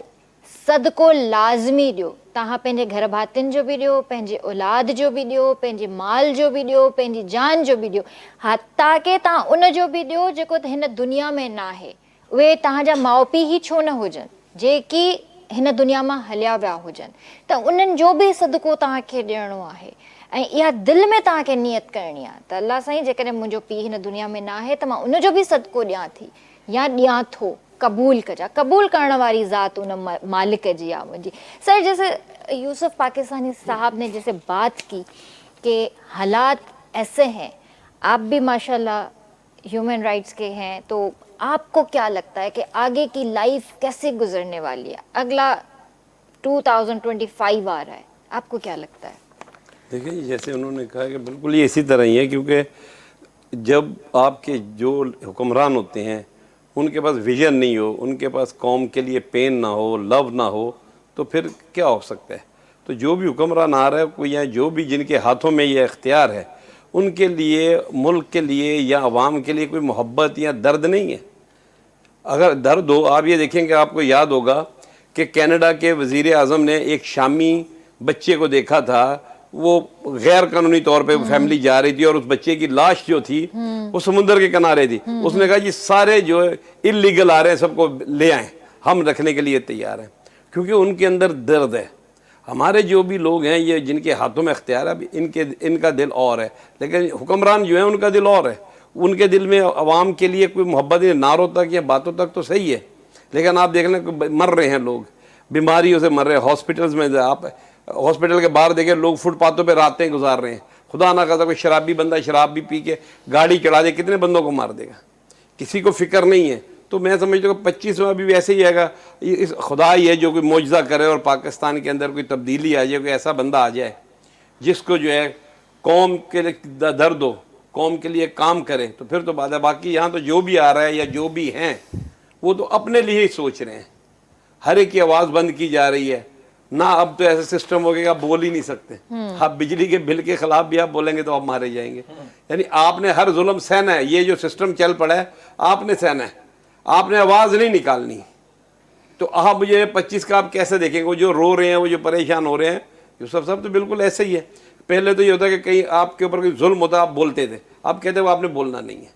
सदको लाज़मी ॾियो। तव्हां पंहिंजे घर भातियुनि जो बि ॾियो, पंहिंजे औलाद जो बि ॾियो, पंहिंजे माल जो बि ॾियो, पंहिंजी जान जो बि ॾियो, हता के तव्हां उन जो बि ॾियो जेको हिन दुनिया में न आहे। उहे तव्हांजा माउ पीउ ई छो न हुजनि जेकी हिन दुनिया मां हलिया विया हुजनि, त उन्हनि जो बि सदको तव्हांखे ॾियणो आहे। ऐं इहा दिलि में तव्हांखे नियत करणी आहे त अलाह साईं जेकॾहिं मुंहिंजो पीउ हिन दुनिया में न आहे त मां उनजो बि सदको ॾियां थी या ॾियां थो। कबूल कजा, कबूल करण वाली ज़ात उन मालिक जी आहे मुंहिंजी। सर जैसे यूसुफ पाकिस्तानी साहब ने जैसे बात की कि हालात ऐसे हैं, आप भी माशाल्लाह ह्यूमन राइट्स के हैं, तो आपको क्या लगता है कि आगे की लाइफ कैसे गुजरने वाली है? अगला 2025 आ रहा है, आपको क्या लगता है? देखिए जैसे उन्होंने कहा कि बिल्कुल ये इसी तरह ही है, क्योंकि जब आपके जो हुक्मरान होते हैं उनके पास विजन नहीं हो, उनके पास कौम के लिए पेन ना हो, लव ना हो, तो फिर क्या हो सकता है। तो जो भी हुक्मरान आ रहा है कोई, या जो भी जिनके हाथों में ये इख्तियार है, उनके लिए, मुल्क के लिए या अवाम के लिए कोई मोहब्बत या दर्द नहीं है। अगर दर्द हो, आप ये देखेंगे, आपको याद होगा कि कनाडा के वज़ीर आज़म ने एक शामी बच्चे को देखा था, वो गैर कानूनी तौर पे फैमिली जा रही थी और उस बच्चे की लाश जो थी वो समुद्र के किनारे थी। उसने कहा जी सारे जो इलीगल आ रहे हैं सबको ले आएं, हम रखने के लिए तैयार हैं, क्योंकि उनके अंदर दर्द है। हमारे जो भी लोग हैं, ये जिनके हाथों में इख्तियार है, इनका दिल और है, लेकिन हुक्मरान जो है उनका दिल और है। उनके दिल में अवाम के लिए कोई मोहब्बत, नारों तक या बातों तक तो सही है, लेकिन आप देख लें मर रहे हैं लोग, बीमारियों से मर रहे हैं। हॉस्पिटल्स में आप हॉस्पिटल के बाहर देखें, लोग फुटपाथों पे रातें गुजार रहे हैं। खुदा ना करता कोई शराबी बंदा शराब भी पी के गाड़ी चढ़ा दे, कितने बंदों को मार देगा, किसी को फिक्र नहीं है। तो मैं समझता हूँ 25वां भी वैसे ही आएगा। इस खुदा ही है जो कोई मौजज़ा करे और पाकिस्तान के अंदर कोई तब्दीली आ जाए, कोई ऐसा बंदा आ जाए जिसको जो है कौम के लिए दर्द हो, कौम के लिए काम करे, तो फिर तो बात है। बाकी यहाँ तो जो भी आ रहा है या जो भी हैं वो तो अपने लिए ही सोच रहे हैं, हर एक की आवाज़ बंद की जा रही है ना। अब तो ऐसा सिस्टम हो गया कि आप बोल ही नहीं सकते। आप बिजली के बिल के खिलाफ भी आप बोलेंगे तो आप मारे जाएंगे। यानी आपने हर जुल्म सहना है, ये जो सिस्टम चल पड़ा है आपने सहना है, आपने आवाज़ नहीं निकालनी। तो आप मुझे 25 का आप कैसे देखेंगे? वो जो रो रहे हैं, वो जो परेशान हो रहे हैं, यूसुफ साहब तो बिल्कुल ऐसे ही है। पहले तो ये होता कि कहीं आपके ऊपर कोई जुल्म होता आप बोलते थे, आप कहते वो आपने बोलना नहीं है,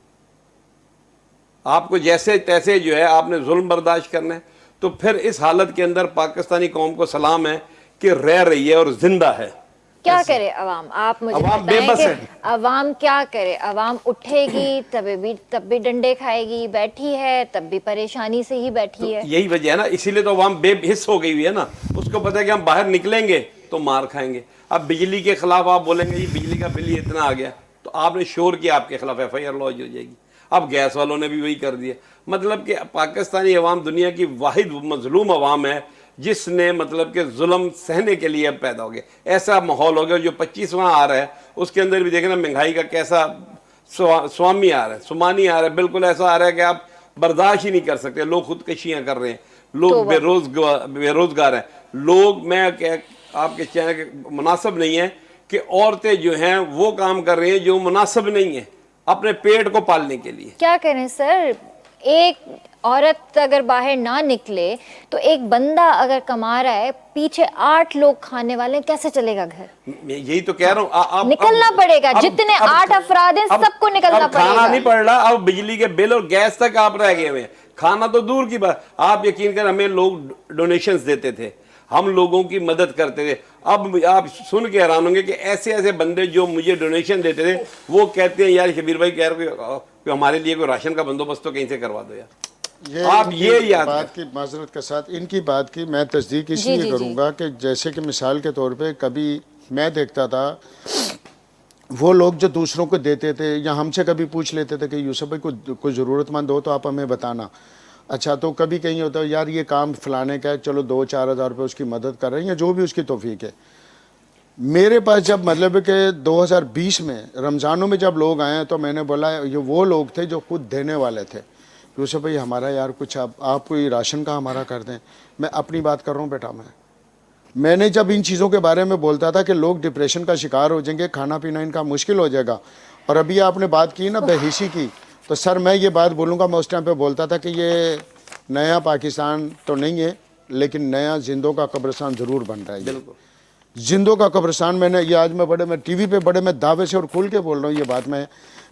आपको जैसे तैसे जो है आपने जुल्म बर्दाश्त करना है। तो फिर इस हालत के अंदर पाकिस्तानी कौम को सलाम है कि रह रही है और जिंदा है। क्या करे अवाम? आप मुझे अवाम बताएं बेबस कि है। अवाम क्या करे? अवाम उठेगी तब भी डंडे खाएगी, बैठी है तब भी परेशानी से ही बैठी है। यही वजह है ना, इसीलिए तो अवाम बेहिस हो गई हुई है ना। उसको पता है कि हम बाहर निकलेंगे तो मार खाएंगे। अब बिजली के खिलाफ आप बोलेंगे ये बिजली का बिल इतना आ गया, तो आपने शोर किया, आपके खिलाफ FIR लॉन्च हो जाएगी। अब गैस वालों ने भी वही कर दिया। मतलब कि पाकिस्तानी अवाम दुनिया की वाहिद मजलूम अवाम है जिसने मतलब कि जुल्म सहने के लिए अब पैदा हो गया। ऐसा माहौल हो गया। जो 25वां आ रहा है उसके अंदर भी देखना महंगाई का कैसा स्वामी आ रहा है, सुमानी आ रहा है। बिल्कुल ऐसा आ रहा है कि आप बर्दाश्त ही नहीं कर सकते। लोग खुदकशियाँ कर रहे हैं, लोग बेरोजगार हैं लोग। मैं आपके चैनल के मुनासिब नहीं है कि औरतें जो हैं वो काम कर रही हैं जो मुनासिब नहीं है अपने पेट को पालने के लिए। क्या करें सर? एक औरत अगर बाहर ना निकले तो एक बंदा अगर कमा रहा है, पीछे 8 लोग खाने वाले, कैसे चलेगा घर? यही तो कह रहा हूँ। निकलना पड़ेगा। जितने 8 अफराद हैं सबको निकलना पड़ेगा। खाना नहीं पड़ रहा, अब बिजली के बिल और गैस तक आप रह गए हुए हैं। खाना तो दूर की बात। आप यकीन कर, हमें लोग डोनेशंस देते थे, हम लोगों की मदद करते थे। अब आप सुन के हैरान होंगे कि ऐसे ऐसे बंदे जो मुझे डोनेशन देते थे वो कहते हैं यार शबीर भाई कह रहे हो हमारे लिए कोई राशन का बंदोबस्त तो कहीं से करवा दो यार। आप ये याद बात की माजरत के साथ इनकी बात की मैं तस्दीक इसलिए करूँगा कि जैसे कि मिसाल के तौर पे कभी मैं देखता था वो लोग जो दूसरों को देते थे या हमसे कभी पूछ लेते थे कि यूसुफ भाई कोई ज़रूरतमंद हो तो आप हमें बताना। अच्छा, तो कभी कहीं होता है यार ये काम फलाने का है, चलो 2-4 हज़ार रुपये उसकी मदद कर रहे हैं या जो भी उसकी तौफीक है। मेरे पास जब मतलब कि 2020 में रमज़ानों में जब लोग आए तो मैंने बोला ये वो लोग थे जो खुद देने वाले थे। यूसुफ भाई हमारा यार कुछ आप कोई राशन का हमारा कर दें। मैं अपनी बात कर रहा हूँ बेटा। मैंने जब इन चीज़ों के बारे में बोलता था कि लोग डिप्रेशन का शिकार हो जाएंगे, खाना पीना इनका मुश्किल हो जाएगा, और अभी आपने बात की ना बेहिसी की, तो सर मैं ये बात बोलूँगा, मैं उस टाइम पे बोलता था कि ये नया पाकिस्तान तो नहीं है लेकिन नया जिंदों का कब्रिस्तान ज़रूर बन रहा है। बिल्कुल जिंदों का कब्रिस्तान। मैंने ये आज मैं टीवी पे बड़े मैं दावे से और खुल के बोल रहा हूँ ये बात।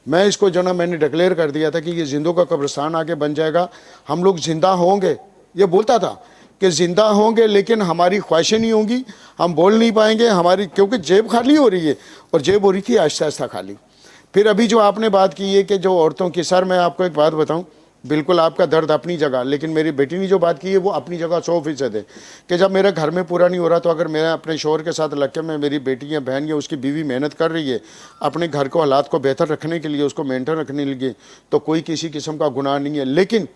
मैं इसको जो ना मैंने डिक्लेयर कर दिया था कि ये जिंदों का कब्रिस्तान आगे बन जाएगा। हम लोग जिंदा होंगे, ये बोलता था कि जिंदा होंगे लेकिन हमारी ख्वाहिशें नहीं होंगी, हम बोल नहीं पाएंगे हमारी, क्योंकि जेब खाली हो रही है और जेब हो रही थी आहिस्ता आहिस्ता खाली। फिर अभी जो आपने बात की है कि जो औरतों की, सर मैं आपको एक बात बताऊं, बिल्कुल आपका दर्द अपनी जगह, लेकिन मेरी बेटी ने जो बात की है वो अपनी जगह 100% है कि जब मेरे घर में पूरा नहीं हो रहा तो अगर मैं अपने शोहर के साथ लग के मैं, मेरी बेटी या बहन या उसकी बीवी मेहनत कर रही है अपने घर को हालात को बेहतर रखने के लिए, उसको मेंटेन रखने के लिए, तो कोई किसी किस्म का गुनाह नहीं है। लेकिन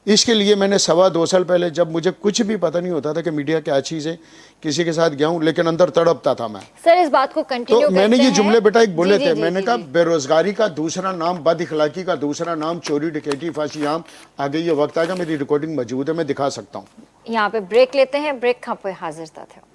इसके लिए मैंने 2.25 साल पहले जब मुझे कुछ भी पता नहीं होता था कि मीडिया क्या चीज़ है, किसी के साथ गया हूँ लेकिन अंदर तड़पता था मैं। सर इस बात को कंटिन्यू तो मैंने ये जुमले बेटा एक बोले थे, मैंने कहा बेरोजगारी का दूसरा नाम बद इखलाकी का दूसरा नाम चोरी डकैती फांसी आम। आगे ये वक्त आएगा, मेरी रिकॉर्डिंग मौजूद है, मैं दिखा सकता हूँ। यहाँ पे ब्रेक लेते हैं, ब्रेक खां पे हाजिर थे।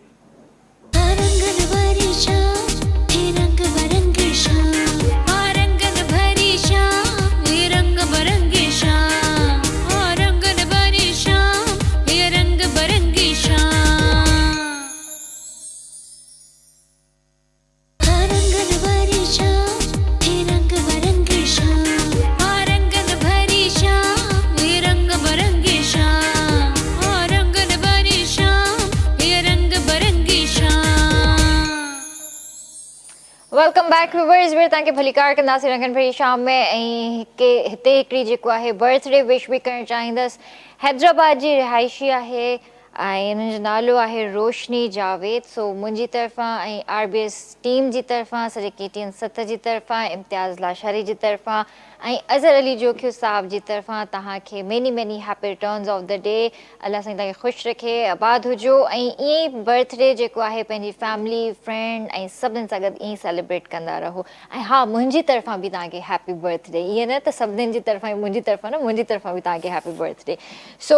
Welcome back viewers. वीर तव्हांखे भली कार कंदासीं रंगनि भरी शाम में। ऐं हिते हिकिड़ी जेको आहे बर्थडे विश बि करणु चाहींदसि। हैदराबाद जी रिहाइशी आहे ऐं हिननि जो नालो आहे रोशनी जावेद। सो मुंहिंजी तरफ़ां ऐं RBS टीम जी तरफ़ां, सॼे KTN 7 जी तरफ़ां, इम्तियाज़ लाशारी जी तरफ़ां ऐं अज़हर अली जोखियो साहब जी तरफ़ां तव्हांखे many many happy returns of the day. Allah साईं तव्हांखे ख़ुशि रखे, आबाद हुजो ऐं ईअं ई बर्थडे जेको आहे पंहिंजी फैमिली फ्रेंड ऐं सभिनीनि सां गॾु ईअं सेलिब्रेट कंदा रहो। ऐं हा, मुंहिंजी तरफ़ां बि तव्हांखे हैप्पी बर्थडे। ईअं न त सभिनीनि जी तरफ़ां मुंहिंजी तरफ़ां न, मुंहिंजी तरफ़ां बि तव्हांखे हैप्पी बर्थडे। सो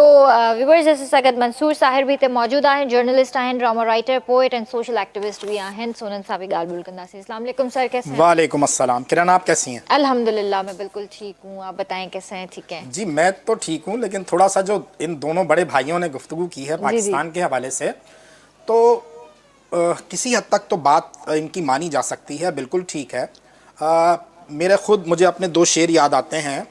व्यूअर्स, असां सां गॾु मंसूर साहिर बि हिते मौजूदु आहिनि, जर्नलिस्ट आहिनि, drama writer, poet and social activist भी आहिनि। सो उन्हनि सां बि ॻाल्हि ॿोल कंदासीं। अस्सलाम वालेकुम सर, कैसे हैं? वालेकुम अस्सलाम। किरण, आप कैसी हैं? अल्हम्दुलिल्लाह, मैं बिल्कुल ठीक हूँ। आप बताएं कैसे हैं? ठीक हैं? जी, मैं तो ठीक हूँ, लेकिन थोड़ा सा जो इन दोनों बड़े भाइयों ने गुफ्तगू की है जी। पाकिस्तान के हवाले से, तो किसी हद तक तो बात इनकी मानी जा सकती है, बिल्कुल ठीक है। मुझे अपने दो शेर याद आते हैं।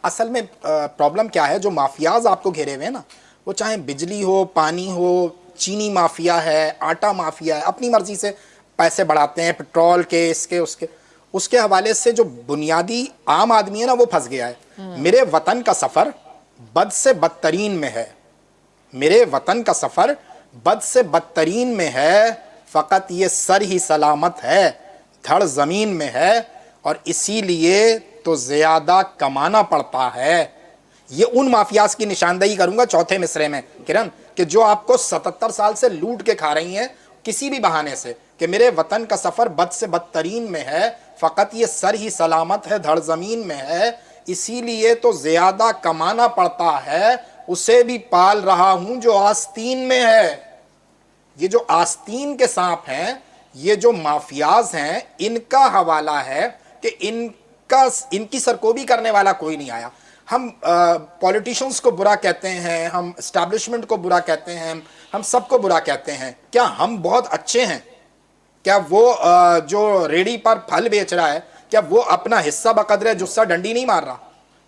असल में प्रॉब्लम क्या है, जो माफियाज आपको घेरे हुए हैं ना, वो चाहे बिजली हो, पानी हो, चीनी माफिया है, आटा माफिया है, अपनी मर्जी से पैसे बढ़ाते हैं, पेट्रोल के, इसके उसके। उसके हवाले से जो बुनियादी आम आदमी है ना, वो फंस गया है। मेरे वतन का सफ़र बद से बदतरीन में है, मेरे वतन का सफ़र बद से बदतरीन में है, फ़कत ये सर ही सलामत है, धड़ ज़मीन में है, और इसीलिए तो ज़्यादा कमाना पड़ता है। ये उन माफियाज की निशानदेही करूंगा चौथे मिसरे में, किरण, कि जो आपको 77 साल से लूट के खा रही हैं किसी भी बहाने से, कि मेरे वतन का सफ़र बद से बदतरीन में है, फ़कत ये सर ही सलामत है, धड़ ज़मीन में है, इसीलिए तो ज़्यादा कमाना पड़ता है, उसे भी पाल रहा हूं जो आस्तीन में है। ये जो आस्तीन के सांप हैं, ये जो माफियाज हैं, इनका हवाला है कि इनकी सरकोबी करने वाला कोई नहीं आया। हम पॉलिटिशियंस को बुरा कहते हैं, हम एस्टैब्लिशमेंट को बुरा कहते हैं, हम सबको बुरा कहते हैं। क्या हम बहुत अच्छे हैं? क्या वो जो रेडी पर फल बेच रहा है, क्या वो अपना हिस्सा बकदरे जुस्सा डंडी नहीं मार रहा?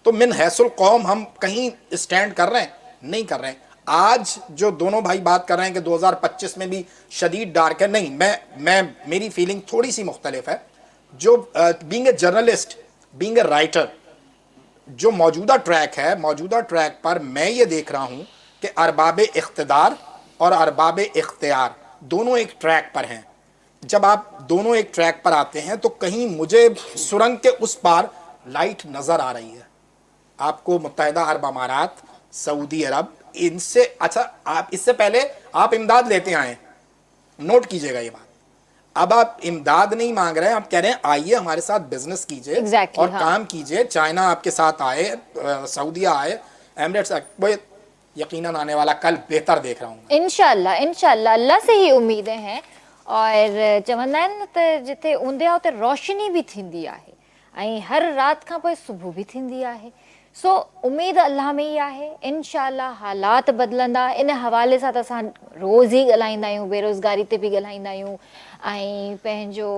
तो मिन हैसुल कौम हम कहीं स्टैंड कर रहे हैं? नहीं कर रहे हैं। आज जो दोनों भाई बात कर रहे हैं कि 2025 में भी शदीद डार्क है, नहीं, मैं मेरी फीलिंग थोड़ी सी मुख्तलिफ है। जो being a journalist, being a writer, जो मौजूदा ट्रैक है, मौजूदा ट्रैक पर मैं ये देख रहा हूँ कि अरबाब इख्तिदार और अरबाब इख्तियार दोनों एक ट्रैक पर हैं। जब आप दोनों एक ट्रैक पर आते हैं तो कहीं मुझे सुरंग के उस पार लाइट नज़र आ रही है। आपको मुत्तहिदा अरब अमारात, सऊदी अरब, इनसे, अच्छा, आप इससे पहले आप इमदाद लेते आए, नोट कीजिएगा ये बात। अब आप इमदाद नहीं मांग रहे हैं, आप कह रहे हैं आइए हमारे साथ बिजनेस कीजिए, और हाँ। काम कीजिए। चाइना आपके साथ आए, सऊदीया आए, एमिरेट्स, वो यकीनन आने वाला कल बेहतर देख रहा हूँ। इंशाल्लाह, इंशाल्लाह, अल्लाह से ही उम्मीदें हैं। और चवंदा आहिनि न त जिथे ऊंदे आहे उते रोशनी बि थींदी आहे, ऐं हर राति खां पोइ सुबुह बि थींदी आहे। सो उमेद अल्लाह में ई आहे, इंशाल्लाह हालात बदिलंदा। इन हवाले सां त असां रोज़ ई ॻाल्हाईंदा आहियूं, बेरोज़गारी ते बि ॻाल्हाईंदा आहियूं, ऐं पंहिंजो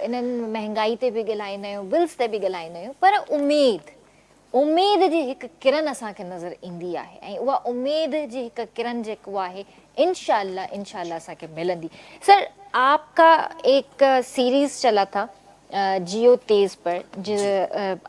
इन्हनि महांगाई ते बि ॻाल्हाईंदा आहियूं, बिल्स ते बि ॻाल्हाईंदा आहियूं, पर उमेद जी हिकु किरण असांखे नज़र ईंदी आहे, ऐं उहा उमेद जी हिकु किरण जेको आहे इंशाल्लाह असांखे मिलंदी। सर, आपका एक सीरीज चला था जियो तेज पर,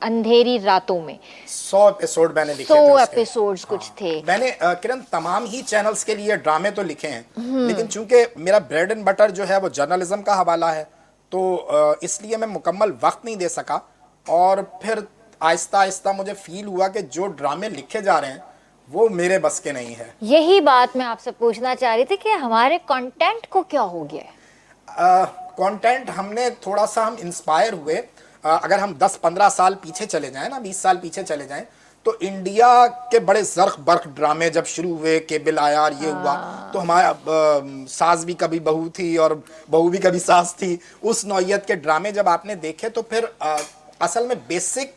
अंधेरी रातों में 100 एपिसोड मैंने लिखे थे 100 उसके। एपिसोड्स कुछ थे। मैंने किरण तमाम ही चैनल्स के लिए ड्रामे तो लिखे हैं, लेकिन चूंकि मेरा ब्रेड एंड बटर जो है वो जर्नलिज्म का हवाला है, तो इसलिए मैं मुकम्मल वक्त नहीं दे सका। और फिर आहिस्ता आहिस्ता मुझे फील हुआ कि जो ड्रामे लिखे जा रहे हैं वो मेरे बस के नहीं है। यही बात मैं आपसे पूछना चाह रही थी कि हमारे कंटेंट को क्या हो गया है? कंटेंट हमने थोड़ा सा हम इंस्पायर हुए। अगर हम 10-15 साल पीछे चले जाएं ना, 20 साल पीछे चले जाएं, तो इंडिया के बड़े ज़र्ख बर्क ड्रामे जब शुरू हुए, केबिल आया और ये हुआ, तो हमारा सास भी कभी बहू थी और बहू भी कभी सास थी, उस नौइयत के ड्रामे जब आपने देखे, तो फिर असल में बेसिक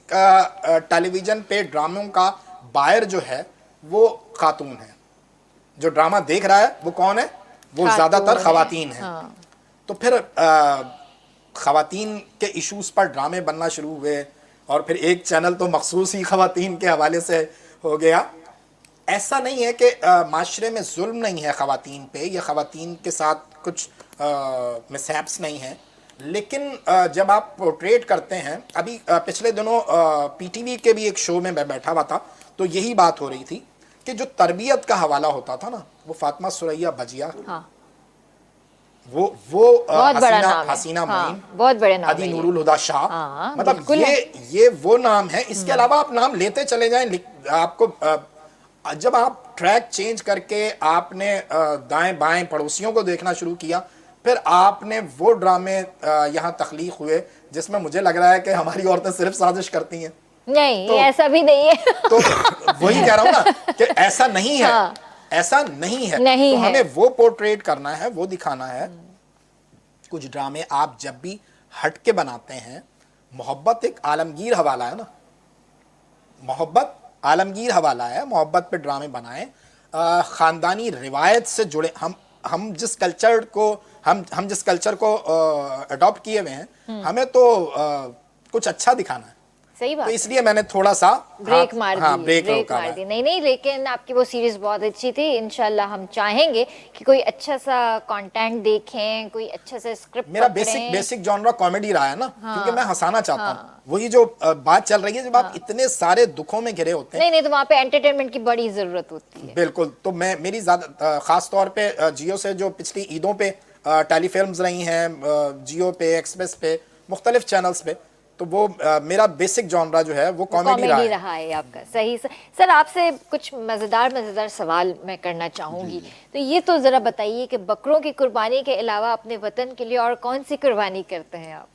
टेलीविज़न पे ड्रामों का बायर जो है वो खातून है। जो ड्रामा देख रहा है वो कौन है? वो ज़्यादातर ख़वातीन है। हाँ। तो फिर ख़वातीन के इश्यूज़ पर ड्रामे बनना शुरू हुए, और फिर एक चैनल तो मखसूस ही ख़वातीन के हवाले से हो गया। ऐसा नहीं है कि माशरे में जुल्म नहीं है ख़वातीन पे, या ख़वातीन के साथ कुछ मिसहैप्स नहीं हैं, लेकिन जब आप पोर्ट्रेट करते हैं, अभी पिछले दिनों PTV के भी एक शो में मैं बैठा हुआ था, तो यही बात हो रही थी कि जो तरबियत का हवाला होता था ना, वो फातिमा सुरैया भजिया, हाँ, वो बहुत बड़ा हसीना नाम है। हसीना हाँ, मोइन, बहुत बड़े नाम अदी है ये। नूरुल हुदा शाह, हाँ, मतलब बिल्कुल ये वो नाम है। इसके अलावा आप नाम लेते चले जाएं, आपको जब आप ट्रैक चेंज करके आपने दाएं बाएं पड़ोसियों को देखना शुरू किया, फिर आपने वो ड्रामे यहाँ तख्लीक हुए जिसमें मुझे लग रहा है कि हमारी औरतें सिर्फ साजिश करती हैं। नहीं, तो- ऐसा भी नहीं है। तो वही कह रहा हूं ना कि ऐसा नहीं है, हाँ, ऐसा नहीं है। नहीं तो है। हमें वो पोर्ट्रेट करना है, वो दिखाना है। कुछ ड्रामे आप जब भी हट के बनाते हैं, मोहब्बत एक आलमगीर हवाला है ना, मोहब्बत आलमगीर हवाला है, मोहब्बत पे ड्रामे बनाएं। ख़ानदानी रिवायत से जुड़े, हम जिस कल्चर को हम जिस कल्चर को अडॉप्ट किए हुए हैं, हमें तो कुछ अच्छा दिखाना है। सही बात तो है। इसलिए मैंने थोड़ा सा ब्रेक मार दी, ब्रेक ब्रेक रोका मार है। दी। नहीं नहीं, लेकिन आपकी वो सीरीज बहुत अच्छी थी। इंशाल्लाह हम चाहेंगे कि कोई अच्छा सा कंटेंट देखें, कोई अच्छा सा स्क्रिप्ट मेरा पकड़ें। बेसिक जॉनरा कॉमेडी रहा है ना, क्योंकि मैं हंसाना चाहता हूँ। वही जो बात चल रही है, जब आप इतने सारे दुखों में घिरे होते हैं, नहीं नहीं, तो वहाँ पे एंटरटेनमेंट की बड़ी जरूरत होती है। बिल्कुल। तो मेरी ज्यादा खास तौर पे जियो से जो पिछली ईदों पे टेलीफिल्म्स रही हैं, जियो पे, एक्सप्रेस पे, मुख्तलिफ चैनल्स पे, तो वो मेरा बेसिक जॉनरा जो है वो कॉमेडी रहा है। रहा है आपका। सही सर, आपसे कुछ मज़ेदार सवाल मैं करना चाहूँगी। तो ये तो ज़रा बताइए कि बकरों की कुर्बानी के अलावा अपने वतन के लिए और कौन सी कुर्बानी करते हैं आप?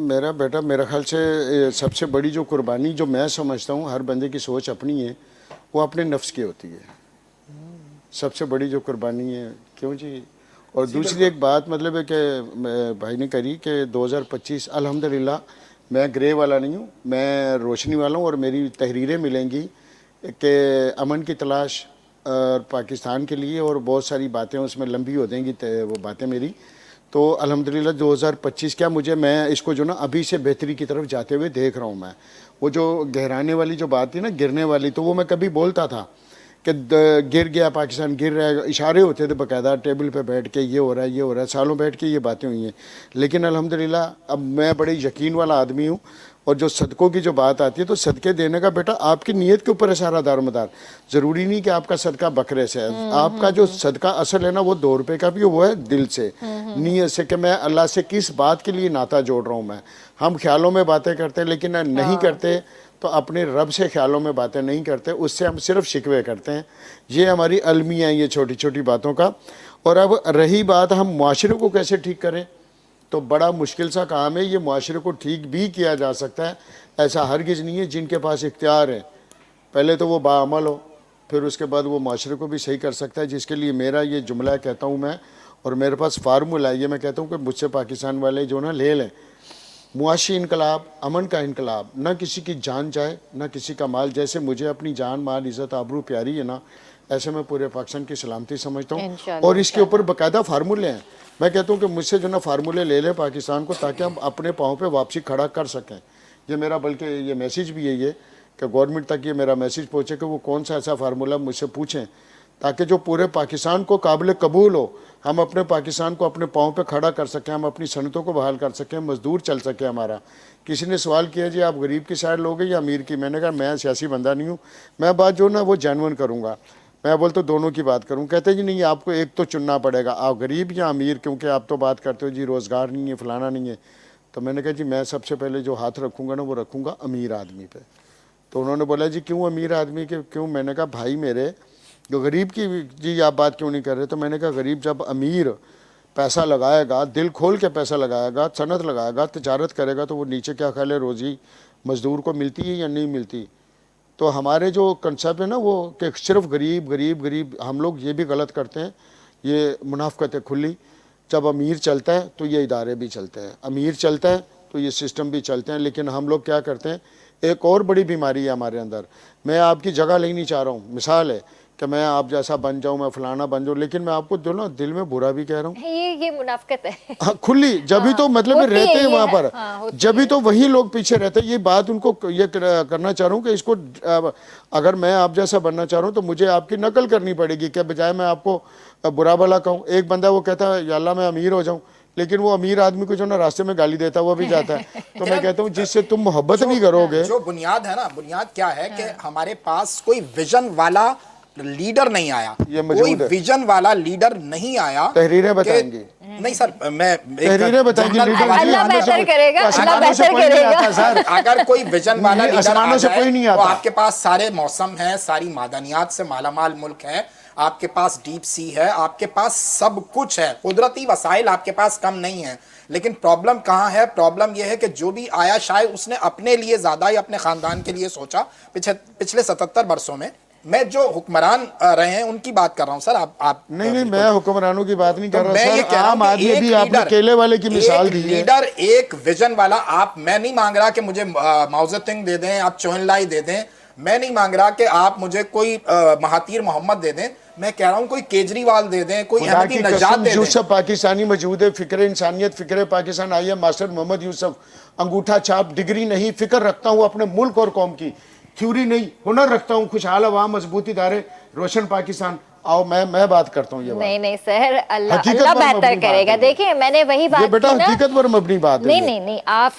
मेरा बेटा, मेरा ख्याल से सबसे बड़ी जो कुर्बानी जो मैं समझता हूँ, हर बंदे की सोच अपनी है, वो अपने नफ्स की होती है। सबसे बड़ी जो कुर्बानी है, क्यों जी। और दूसरी एक बात मतलब है कि भाई ने करी कि 2025 अल्हम्दुलिल्लाह, मैं ग्रे वाला नहीं हूँ, मैं रोशनी वाला हूँ। और मेरी तहरीरें मिलेंगी कि अमन की तलाश और पाकिस्तान के लिए, और बहुत सारी बातें उसमें लंबी हो जाएंगी वो बातें मेरी। तो अल्हम्दुलिल्लाह 2025 क्या, मैं इसको जो ना अभी से बेहतरी की तरफ जाते हुए देख रहा हूँ। मैं वो जो गहराने वाली जो बात थी ना, गिरने वाली, तो वो मैं कभी बोलता था कि गिर गया पाकिस्तान, गिर रहा है, इशारे होते थे बाकायदा टेबल पे बैठ के, ये हो रहा है, ये हो रहा है, सालों बैठ के ये बातें हुई हैं। लेकिन अल्हम्दुलिल्लाह अब मैं बड़े यकीन वाला आदमी हूँ। और जो सदक़ों की जो बात आती है, तो सदक़े देने का बेटा आपकी नीयत के ऊपर है सारा दारोमदार। ज़रूरी नहीं कि आपका सदका बकरे से है। आपका जो सदका असल है ना, वो 2 रुपये का भी, वो है दिल से, नीयत से, कि मैं अल्लाह से किस बात के लिए नाता जोड़ रहा हूँ। मैं हम ख्यालों में बातें करते हैं, लेकिन नहीं करते तो अपने रब से ख्यालों में बातें नहीं करते, उससे हम सिर्फ शिकवे करते हैं। ये हमारी अलमिया है, ये छोटी छोटी बातों का। और अब रही बात हम माशरे को कैसे ठीक करें, तो बड़ा मुश्किल सा काम है। ये माशरे को ठीक भी किया जा सकता है, ऐसा हरगिज़ नहीं है। जिनके पास इख्तियार है, पहले तो वो बाअमल हो, फिर उसके बाद वो माशरे को भी सही कर सकता है। जिसके लिए मेरा ये जुमला कहता हूँ मैं, और मेरे पास फार्मूला है, ये मैं कहता हूँ कि मुझसे पाकिस्तान वाले जो ना ले लें, मुआशी इनकलाब, अमन का इनकलाब, ना किसी की जान जाए, ना किसी का माल। जैसे मुझे अपनी जान, माल, इज़्ज़त, आबरू प्यारी है ना, ऐसे मैं पूरे पाकिस्तान की सलामती समझता हूँ। और इसके ऊपर बाकायदा फार्मूले हैं। मैं कहता हूँ कि मुझसे जो ना फार्मूले ले लें पाकिस्तान को, ताकि हम अपने पाँव पे वापसी खड़ा कर सकें। ये मेरा, बल्कि ये मैसेज भी है ये, कि गवर्नमेंट तक ये मेरा मैसेज पहुँचे कि वो कौन सा ऐसा फार्मूला मुझसे पूछें, ताकि जो पूरे पाकिस्तान को काबिल कबूल हो, हम अपने पाकिस्तान को अपने पाँव पे खड़ा कर सकें, हम अपनी सनतों को बहाल कर सकें, मजदूर चल सके हमारा। किसी ने सवाल किया जी आप गरीब की साइड लोगे या अमीर की। मैंने कहा मैं सियासी बंदा नहीं हूँ, मैं बात जो ना वो जेन्युइन करूँगा। मैं बोलता दोनों की बात करूँ। कहते जी नहीं, आपको एक तो चुनना पड़ेगा, आप गरीब या अमीर, क्योंकि आप तो बात करते हो जी रोज़गार नहीं है, फलाना नहीं है। तो मैंने कहा जी मैं सबसे पहले जो हाथ रखूँगा ना, वो रखूँगा अमीर आदमी पे। तो उन्होंने बोला जी क्यों अमीर आदमी के क्यों। मैंने कहा भाई मेरे, जो गरीब की जी आप बात क्यों नहीं कर रहे। तो मैंने कहा गरीब जब अमीर पैसा लगाएगा, दिल खोल के पैसा लगाएगा, सनत लगाएगा, तिजारत करेगा, तो वो नीचे क्या ख्याल है, रोज़ी मज़दूर को मिलती है या नहीं मिलती। तो हमारे जो कंसेप्ट है ना वो कि सिर्फ गरीब गरीब गरीब, हम लोग ये भी गलत करते हैं। ये मुनाफ़क़त है खुली। जब अमीर चलता है तो ये इदारे भी चलते हैं, अमीर चलता है तो ये सिस्टम भी चलते हैं। लेकिन हम लोग क्या करते हैं, एक और बड़ी बीमारी है हमारे अंदर। मैं आपकी जगह लेनी चाह रहा हूँ, मिसाल है कि मैं आप जैसा बन जाऊँ, मैं फलाना बन जाऊँ, लेकिन मैं आपको जो ना दिल में बुरा भी कह रहा हूँ। ये मुनाफिकत है। हाँ खुली, जब भी तो मतलब होती रहते है हैं ये, वहाँ पर, हाँ, जब भी तो वही लोग पीछे रहते हैं। ये बात उनको ये करना चाह रहा हूँ कि इसको अगर मैं आप जैसा बनना चाह रहा हूँ तो मुझे आपकी नकल करनी पड़ेगी, क्या बजाय मैं आपको बुरा भला कहूँ। एक बंदा वो कहता है या अल्लाह मैं अमीर हो जाऊँ, लेकिन वो अमीर आदमी को जो ना रास्ते में गाली देता हुआ भी जाता है। तो मैं कहता हूँ जिससे तुम मोहब्बत नहीं करोगे। जो बुनियाद है ना, बुनियाद क्या है कि हमारे पास कोई विजन वाला लीडर नहीं आया, ये मौजूद कोई है। विजन वाला लीडर नहीं आया। तहरीरें बताएंगे नहीं सर, मैं तहरीरें बताएंगे, लीडर अल्लाह बेहतर करेगा, अल्लाह आसमानों से बेहतर कोई नहीं करेगा। आता सर। अगर कोई विजन वाला ये लीडर आ आसमानों से जाए, कोई नहीं तो आता। आपके पास सारे मौसम है, सारी मादनियात से मालामाल मुल्क है, आपके पास डीप सी है, आपके पास सब कुछ है, कुदरती वसाइल आपके पास कम नहीं है। लेकिन प्रॉब्लम कहाँ है? प्रॉब्लम यह है कि जो भी आया शायद उसने अपने लिए ज्यादा या अपने खानदान के लिए सोचा। पिछले 77 वर्षों में मैं जो हुक्मरान रहे हैं उनकी बात कर रहा हूं सर। आप नहीं, मैं हुक्मरानों की बात नहीं कर मैं रहा ये सर। कह रहा हूं आम कि आदमी एक भी आपने लीडर- केले वाले की मिसाल एक दी है। लीडर, एक विजन वाला। आप, मैं नहीं मांग रहा कि मुझे माओ तुंग दे दें, आप चौनलाई दे दें, मैं नहीं मांग रहा कि आप मुझे कोई महातीर मोहम्मद दे दें, मैं कह रहा हूं कोई केजरीवाल दे दें, कोई खुदा अहमदी की नजात कसम, दे दें। यूसुफ पाकिस्तानी मौजूद है, फिक्र इंसानियत, फिक्र पाकिस्तान आई है, मास्टर मोहम्मद यूसुफ, अंगूठा छाप, डिग्री नहीं, फिक्र रखता हूँ अपने मुल्क और कौम की, थ्योरी नहीं, हुनर रखता हूँ, खुशहाल अवाम, मजबूत इदारे, रोशन पाकिस्तान। आओ मैं बात करता हूँ ये बात। नहीं नहीं सर, अल्लाह हकीकत अल्लाह पर बेहतर मबनी बात करेगा। है। देखिए मैंने वही बात ये बेटा की ना। हकीकत पर मबनी बात है नहीं ये। नहीं नहीं, आप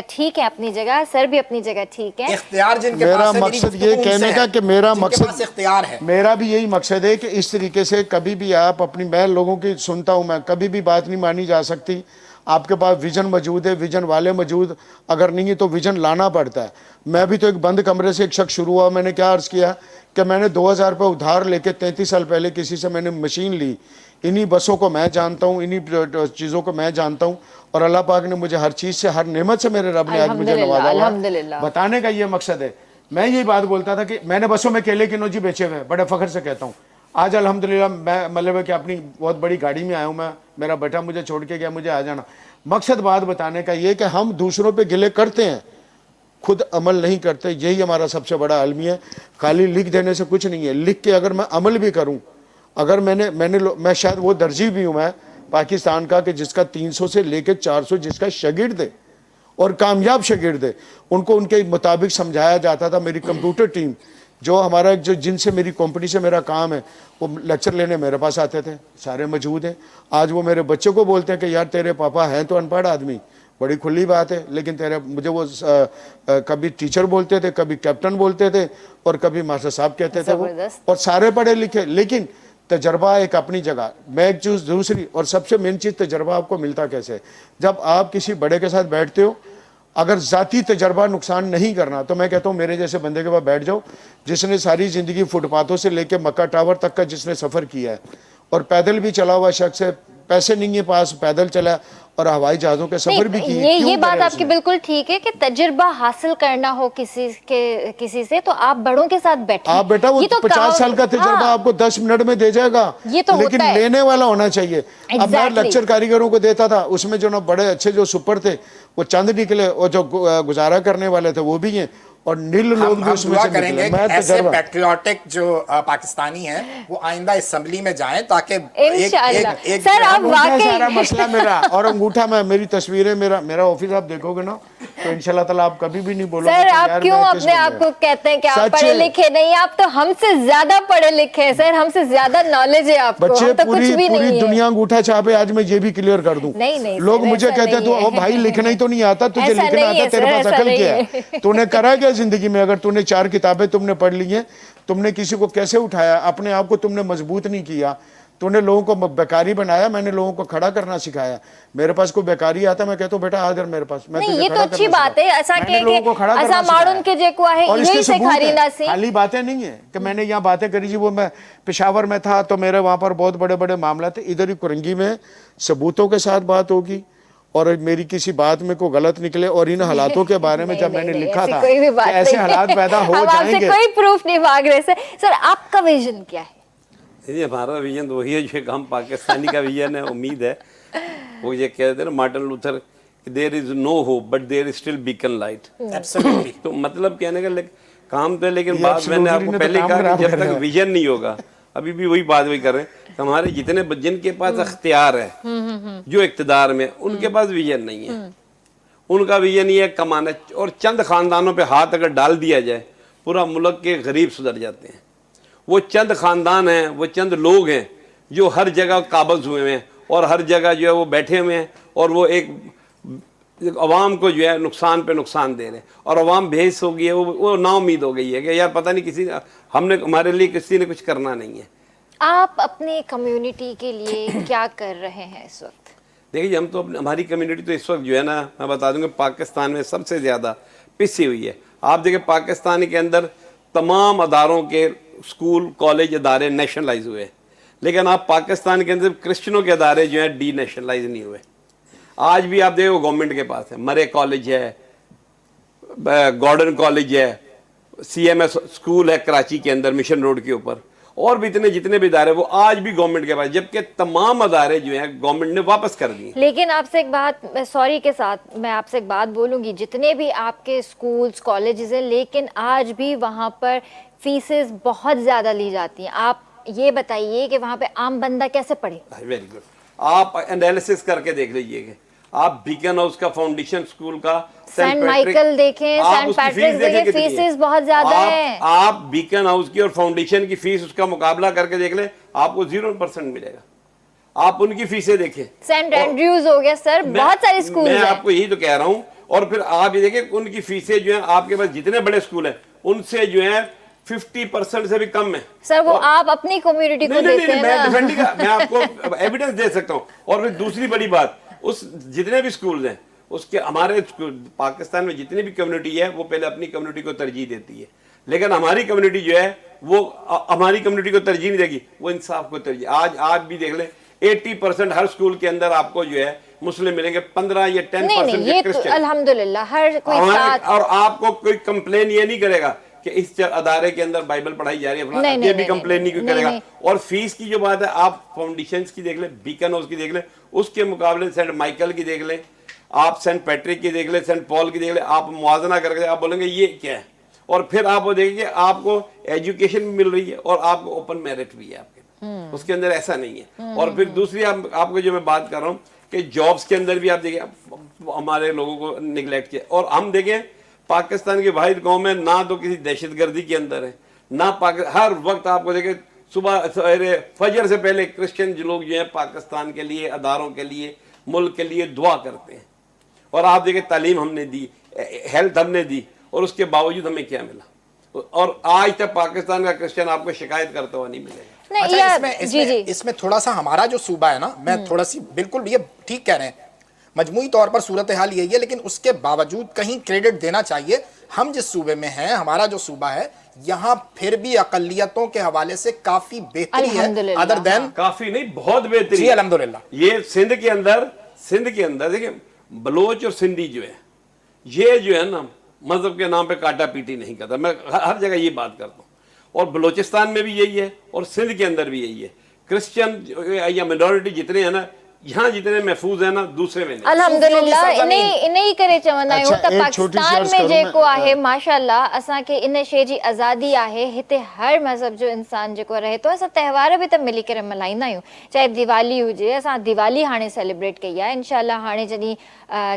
ठीक है अपनी जगह, सर भी अपनी जगह ठीक है। इख्तियार जिनके मेरा पास है, मेरी मकसद गुफ्तगू ये उनसे कहने है, का कि मेरा जिनके मकसद, पास इख्तियार है। मेरा भी यही मकसद है कि इस तरीके से कभी भी आप अपनी, मैं लोगों की सुनता हूँ, मैं कभी भी बात नहीं मानी जा सकती। आपके पास विजन मौजूद है, विजन वाले मौजूद, अगर नहीं है तो विजन लाना पड़ता है। मैं भी तो एक बंद कमरे से एक शख्स शुरू हुआ। मैंने क्या अर्ज़ किया कि मैंने 2000 रुपये उधार लेके 33 साल पहले किसी से मैंने मशीन ली। इन्हीं बसों को मैं जानता हूँ, इन्हीं चीज़ों को मैं जानता हूँ, और अल्लाह पाक ने मुझे हर चीज़ से, हर नेमत से मेरे रब ने आज मुझे नवाजा हुआ है। अल्हम्दुलिल्लाह। बताने का ये मकसद है। मैं यही बात बोलता था कि मैंने बसों में केले की नोजी बेचे हुए, बड़े फ़ख्र से कहता हूँ। आज अल्हम्दुलिल्लाह मैं मतलब कि अपनी बहुत बड़ी गाड़ी में आया हूँ, मैं, मेरा बेटा मुझे छोड़ के गया, मुझे आ जाना। मकसद बात बताने का ये कि हम दूसरों पे गिले करते हैं, खुद अमल नहीं करते। यही हमारा सबसे बड़ा अलमिया है। खाली लिख देने से कुछ नहीं है। लिख के अगर मैं अमल भी करूं, अगर मैं शायद वो दर्जी भी हूं मैं पाकिस्तान का कि जिसका 300 से लेकर 400 जिसका शागिर्द है और कामयाब शागिर्द है, उनको उनके मुताबिक समझाया जाता था। मेरी कंप्यूटर टीम जो हमारा जो जिनसे मेरी कंपनी से मेरा काम है, वो लेक्चर लेने मेरे पास आते थे, सारे मौजूद हैं। आज वो मेरे बच्चे को बोलते हैं कि यार तेरे पापा हैं तो अनपढ़ आदमी, बड़ी खुली बात है, लेकिन तेरे, मुझे वो कभी टीचर बोलते थे, कभी कैप्टन बोलते थे, और कभी मास्टर साहब कहते थे वो, और सारे पढ़े लिखे। लेकिन तजर्बा एक अपनी जगह, मैं एक चीज़ दूसरी, और सबसे मेन चीज़ तजर्बा आपको मिलता कैसे है? जब आप किसी बड़े के साथ बैठते हो। अगर ज़ाती तजर्बा नुकसान नहीं करना तो मैं कहता हूँ मेरे जैसे बंदे के पास बैठ जाओ, जिसने सारी ज़िंदगी फुटपाथों से लेकर मक्का टावर तक का जिसने सफ़र किया है, और पैदल भी चला हुआ शख्स है, पैसे नहीं है पास, पैदल चला, और हवाई जहाज़ों के सफ़र भी किए। ये बात आपकी बिल्कुल ठीक है कि तजर्बा हासिल करना हो किसी से तो आप बड़ों के साथ बैठे। आप बेटा वो ये तो 50 साल का तजर्बा हाँ, आपको 10 मिनट में दे जाएगा, ये तो लेकिन होता है। लेने वाला होना चाहिए। अब मैं Exactly. लेक्चर कारीगरों को देता था, उसमें जो ना बड़े अच्छे जो सुपर थे वो चंद निकले, और जो गुजारा करने वाले थे वो भी हैं, और नील लोग भी हम उसमें दुआ से करेंगे निकले। कि मैं ऐसे तजर्बा, पैट्रियोटिक जो पाकिस्तानी हैं वो आइंदा असेंबली में जाएं, ताकि इंशाअल्लाह। एक सर आप अंगूठा वाकई सारा मसला मेरा, और अंगूठा में मेरी तस्वीरें, मेरा ऑफिस आप देखोगे ना तो इंशाल्लाह ताला आप कभी भी नहीं बोलोगे सर कि आप यार क्यों मैं किस अपने बंदे आप को कहते हैं कि आप सच पढ़े है। लिखे नहीं? आप तो हमसे ज्यादा पढ़े लिखे हैं सर, हमसे ज्यादा नॉलेज है आपको। बच्चे हम तो कुछ पूरी भी पूरी नहीं है। दुनिया अंगूठा छापे। आज मैं ये भी क्लियर कर दूं, नहीं, लोग सर, मुझे ऐसा कहते हैं नहीं तू है। भाई लिखना ही तो नहीं आता, तुझे ऐसा लिखना नहीं आता, है, तेरे सर, पास ऐसा अकल नहीं क्या है। है? तूने करा क्या जिंदगी में? अगर तूने 4 किताबें तुमने पढ़ ली हैं, तुमने किसी को कैसे उठाया, अपने आप को तुमने मजबूत नहीं किया, तूने लोगों को बेकारी बनाया, मैंने लोगों को खड़ा करना सिखाया। मेरे पास कोई बेकारी आता मैं कहता हूँ बेटा आ मेरे पास, मैं नहीं तुझे ये तो खड़ा अच्छी करना बात है। सिखाया। ऐसा मैंने के लोगों को खड़ा करना ऐसा मारून सिखाया। के जेको है और इसके यही सबूत सिखारी है। ना सी। खाली बातें नहीं है कि मैंने यहाँ बातें करी जी, वो मैं पेशावर में था तो मेरे वहाँ पर बहुत बड़े बड़े मामला थे। इधर ही कुरंगी में सबूतों के साथ बात होगी, और मेरी किसी बात में कोई गलत निकले, और इन हालातों के बारे में जब मैंने लिखा था कोई भी बात कि ऐसे नहीं। हालात पैदा हो हम आपसे जाएंगे। कोई प्रूफ नहीं मांग रहे सर आपका विजन क्या है? ये हमारा विजन तो वही है जो एक हम पाकिस्तानी का विजन है। उम्मीद है वो ये कहते हैं ना Martin Luther, there is no hope but there is still beacon light. Absolutely. तो मतलब कहने का काम तो है, लेकिन ये बात मैंने absolutely आपको ने तो पहले काम कहा खराब कि जब कर तक रहा है। विजन नहीं होगा, अभी भी वही बात वही कर रहे हैं, हमारे जितने जिनके पास अख्तियार है, जो इक्तदार में, उनके पास विजन नहीं है। उनका विजन ये है कमाना, और चंद खानदानों पे हाथ अगर डाल दिया जाए पूरा मुल्क के गरीब सुधर जाते हैं। वो चंद खानदान हैं, वो चंद लोग हैं जो हर जगह काबज हुए हैं, और हर जगह जो है वो बैठे हुए हैं और वो एक अवाम को जो है नुकसान पे नुकसान दे रहे हैं और अवाम बेहिस हो गई है, वो नाउम्मीद हो गई है कि यार पता नहीं किसी हमने हमारे लिए किसी ने कुछ करना नहीं है। आप अपने कम्युनिटी के लिए क्या कर रहे हैं इस वक्त? देखिए हम तो हमारी कम्युनिटी तो इस वक्त जो है ना, मैं बता दूंगा पाकिस्तान में सबसे ज़्यादा पिसी हुई है। आप देखिए पाकिस्तान के अंदर तमाम अदारों के स्कूल कॉलेज अदारे नेशनलाइज हुए, लेकिन आप पाकिस्तान के अंदर क्रिश्चियनों के अदारे जो हैं डी नेशनलाइज नहीं हुए। आज भी आप देखो गवर्नमेंट के पास है, मरे कॉलेज है, गॉर्डन कॉलेज है, CMS स्कूल है कराची के अंदर मिशन रोड के ऊपर, और भी इतने जितने भी इदारे वो आज भी गवर्नमेंट के पास, जबकि तमाम अदारे जो हैं गवर्नमेंट ने वापस कर दिए। लेकिन आपसे एक बात, सॉरी के साथ मैं आपसे एक बात बोलूंगी, जितने भी आपके स्कूल्स कॉलेजेस हैं लेकिन आज भी वहाँ पर फीसेस बहुत ज़्यादा ली जाती हैं। आप ये बताइए कि वहाँ पे आम बंदा कैसे पढ़े? Very good. आप एनालिसिस करके देख लीजिएगा, आप बीकन हाउस का फाउंडेशन स्कूल का, सेंट माइकल देखें, सेंट पैट्रिक देखें, फीसेस बहुत ज्यादा हैं। आप बीकन हाउस की और फाउंडेशन की फीस उसका मुकाबला करके देख ले, आपको 0% मिलेगा। आप उनकी फीसें देखें। सेंट एंड्रयूज हो गया सर, बहुत सारे स्कूल मैं हैं। आपको यही तो कह रहा हूँ। और फिर आप ये देखें उनकी फीसें जो है आपके पास जितने बड़े स्कूल हैं उनसे जो है 50% से भी कम है। सर वो आप अपनी कम्युनिटी को देते हैं ना। मैं आपको एविडेंस दे सकता हूँ। और फिर दूसरी बड़ी बात, उस जितने भी स्कूल हैं उसके हमारे पाकिस्तान में जितनी भी कम्युनिटी है वो पहले अपनी कम्युनिटी को तरजीह देती है, लेकिन हमारी कम्युनिटी जो है वो हमारी कम्युनिटी को तरजीह नहीं देगी, वो इंसाफ को तरजीह। आज भी देख ले 80% हर स्कूल के अंदर आपको जो है मुस्लिम मिलेंगे, 15 या 10% क्रिश्चियन। अल्हम्दुलिल्लाह हर कोई साथ। और आपको कोई कंप्लेन ये नहीं करेगा कि इस अदारे के अंदर बाइबल पढ़ाई जा रही है, ये भी कंप्लेन नहीं करेगा। और फीस की जो बात है, आप फाउंडेशंस की देख ले, बीकन हाउस की देख ले, उसके मुकाबले सेंट माइकल की देख ले, आप सेंट पैट्रिक की देख ले, सेंट पॉल की देख ले, आप मुआवजा करके आप बोलेंगे ये क्या है। और फिर आप वो देखेंगे आपको एजुकेशन भी मिल रही है और आपको ओपन मेरिट भी है आपके, उसके अंदर ऐसा नहीं है। और फिर दूसरी आपको जो मैं बात कर रहा हूँ कि जॉब्स के अंदर भी आप देखिए हमारे लोगों को निगलेक्ट किया। और हम देखें पाकिस्तान की वाहिद कौम में ना तो किसी दहशतगर्दी के अंदर है ना हर वक्त आपको देखें सुबह सवेरे फजर से पहले क्रिश्चियन लोग जो हैं पाकिस्तान के लिए, अदारों के लिए, मुल्क के लिए दुआ करते हैं। और आप देखें तालीम हमने दी, हेल्थ हमने दी, और उसके बावजूद हमें क्या मिला। और आज तक पाकिस्तान का क्रिश्चियन आपको शिकायत करता हुआ नहीं मिलेगा। अच्छा, इसमें थोड़ा सा हमारा जो सूबा है ना, मैं थोड़ा सी बिल्कुल ये ठीक कह रहे हैं, मजमूई तौर पर सूरत हाल यही है, लेकिन उसके बावजूद कहीं क्रेडिट देना चाहिए। हम जिस सूबे में हैं, हमारा जो सूबा है, यहाँ फिर भी अकलियतों के हवाले से काफी बेहतरी है, अदर देन काफी नहीं बहुत बेहतरी। जी अल्हम्दुलिल्लाह। ये सिंध के अंदर देखिए बलोच और सिंधी जो है, ये जो है ना मजहब के नाम पे काटा पीटी नहीं करता। मैं हर जगह ये बात करता हूँ, और बलोचिस्तान में भी यही है और सिंध के अंदर भी यही है। क्रिश्चियन या मिनॉरिटी जितने हैं ना, यहाँ जितने महफूज है ना, दूसरे में नहीं। अल्हम्दुलिल्लाह इन्हें करे चवंदा आहियूं त पाकिस्तान में जेको आहे माशाअल्लाह असांखे इन शइ जी आज़ादी आहे। हिते हर मज़हब जो इंसान जेको रहे थो, असां त्योहार बि त मिली करे मल्हाईंदा आहियूं, चाहे दिवाली हुजे। असां दिवाली हाणे सेलिब्रेट कई आहे, इंशाअल्लाह हाणे जॾहिं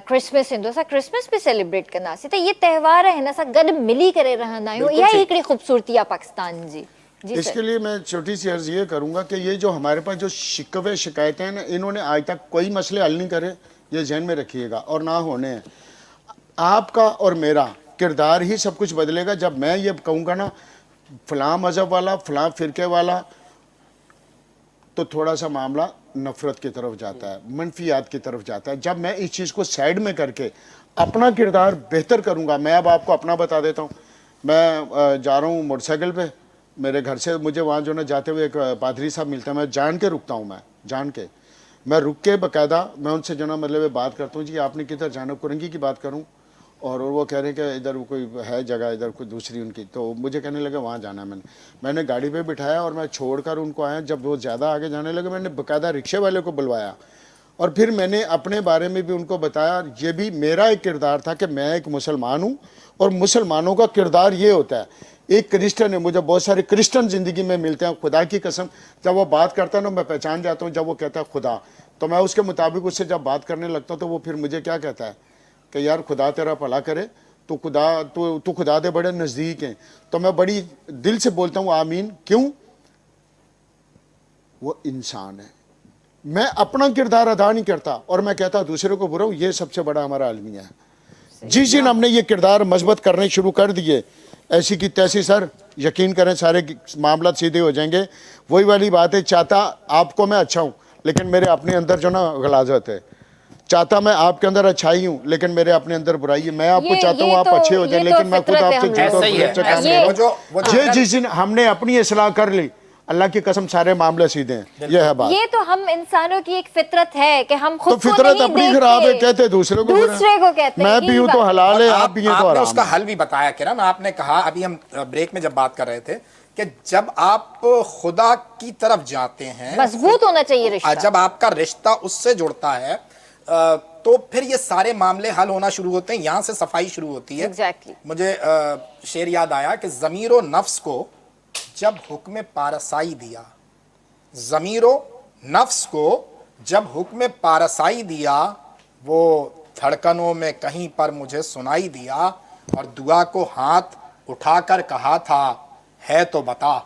क्रिसमस ईंदो असां क्रिसमस बि सेलिब्रेट कंदासीं। त इहे त्योहार हिन सां गॾु मिली करे रहंदा आहियूं, इहा ई हिकिड़ी ख़ूबसूरती आहे पाकिस्तान जी। इसके लिए मैं छोटी सी अर्ज ये करूंगा कि ये जो हमारे पास जो शिकवे शिकायतें हैं ना, इन्होंने आज तक कोई मसले हल नहीं करे, ये जहन में रखिएगा, और ना होने हैं। आपका और मेरा किरदार ही सब कुछ बदलेगा। जब मैं ये कहूँगा ना फ़लाँ मज़हब वाला, फ़लाँ फ़िरके वाला, तो थोड़ा सा मामला नफ़रत की तरफ जाता है, मनफियात की तरफ जाता है। जब मैं इस चीज़ को साइड में करके अपना किरदार बेहतर करूँगा, मैं अब आपको अपना बता देता हूँ। मैं जा रहा हूँ मोटरसाइकिल पे, मेरे घर से मुझे वहाँ जो ना जाते हुए एक पादरी साहब मिलते हैं, मैं जान के रुकता हूँ, मैं रुक के बाकायदा मैं उनसे जो ना मतलब बात करता हूँ, जी आपने किधर जाना, कुरंगी की बात करूँ, और वो कह रहे हैं कि इधर कोई है जगह, इधर कोई दूसरी उनकी, तो मुझे कहने लगे वहाँ जाना है। मैंने गाड़ी पे बिठाया और मैं छोड़कर उनको आया। जब वो ज़्यादा आगे जाने लगे, मैंने बाकायदा रिक्शे वाले को बुलवाया और फिर मैंने अपने बारे में भी उनको बताया। ये भी मेरा एक किरदार था कि मैं एक मुसलमान हूँ, और मुसलमानों का किरदार ये होता है। एक क्रिश्चियन है, मुझे बहुत सारे क्रिश्चियन ज़िंदगी में मिलते हैं, खुदा की कसम जब वो बात करता है ना, मैं पहचान जाता हूँ। जब वो कहता है खुदा, तो मैं उसके मुताबिक उससे जब बात करने लगता हूँ, तो वो फिर मुझे क्या कहता है कि यार खुदा तेरा भला करे, तो खुदा दे बड़े नज़दीक हैं। तो मैं बड़ी दिल से बोलता हूँ आमीन। क्यों? वो इंसान है, मैं अपना किरदार अदा नहीं करता और मैं कहता दूसरे को बुरा हूँ, ये सबसे बड़ा हमारा अलमिया है। जिस दिन हमने ये किरदार मजबूत करने शुरू कर दिए, ऐसी की तैसी सर, यकीन करें सारे मामला सीधे हो जाएंगे। वही वाली बात है, चाहता आपको मैं अच्छा हूँ लेकिन मेरे अपने अंदर जो ना गलाजत है, चाहता मैं आपके अंदर अच्छाई हूँ लेकिन मेरे अपने अंदर बुराई है। मैं आपको चाहता हूँ आप अच्छे हो जाए लेकिन मैं खुद आपसे झूठ और बुरे से काम कर रहा हूँ। जिस दिन हमने अपनी इस्लाह कर ली, अल्लाह की कसम सारे मामले सीधे हैं। ये है बात। ये तो हम इंसानों की एक फितरत है कि हम खुद तो फितरत अपनी खराब है, कहते दूसरे को कहते मैं पीऊं तो हलाल है, आप पिए तो आपने हराम उसका है। हल भी बताया किरण। आपने कहा, अभी हम ब्रेक में जब बात कर रहे थे, कि जब आप खुदा की तरफ जाते हैं, मजबूत होना चाहिए रिश्ता। जब आपका रिश्ता उससे जुड़ता है तो फिर ये सारे मामले हल होना शुरू होते हैं, यहाँ से सफाई शुरू होती है। Exactly. मुझे शेर याद आया कि ज़मीरो नफ्स को जब हुक्म पारसाई दिया, ज़मीरो नफ्स को जब हुक्म पारसाई दिया, वो धड़कनों में कहीं पर मुझे सुनाई दिया और दुआ को हाथ उठाकर कहा था, है तो बता।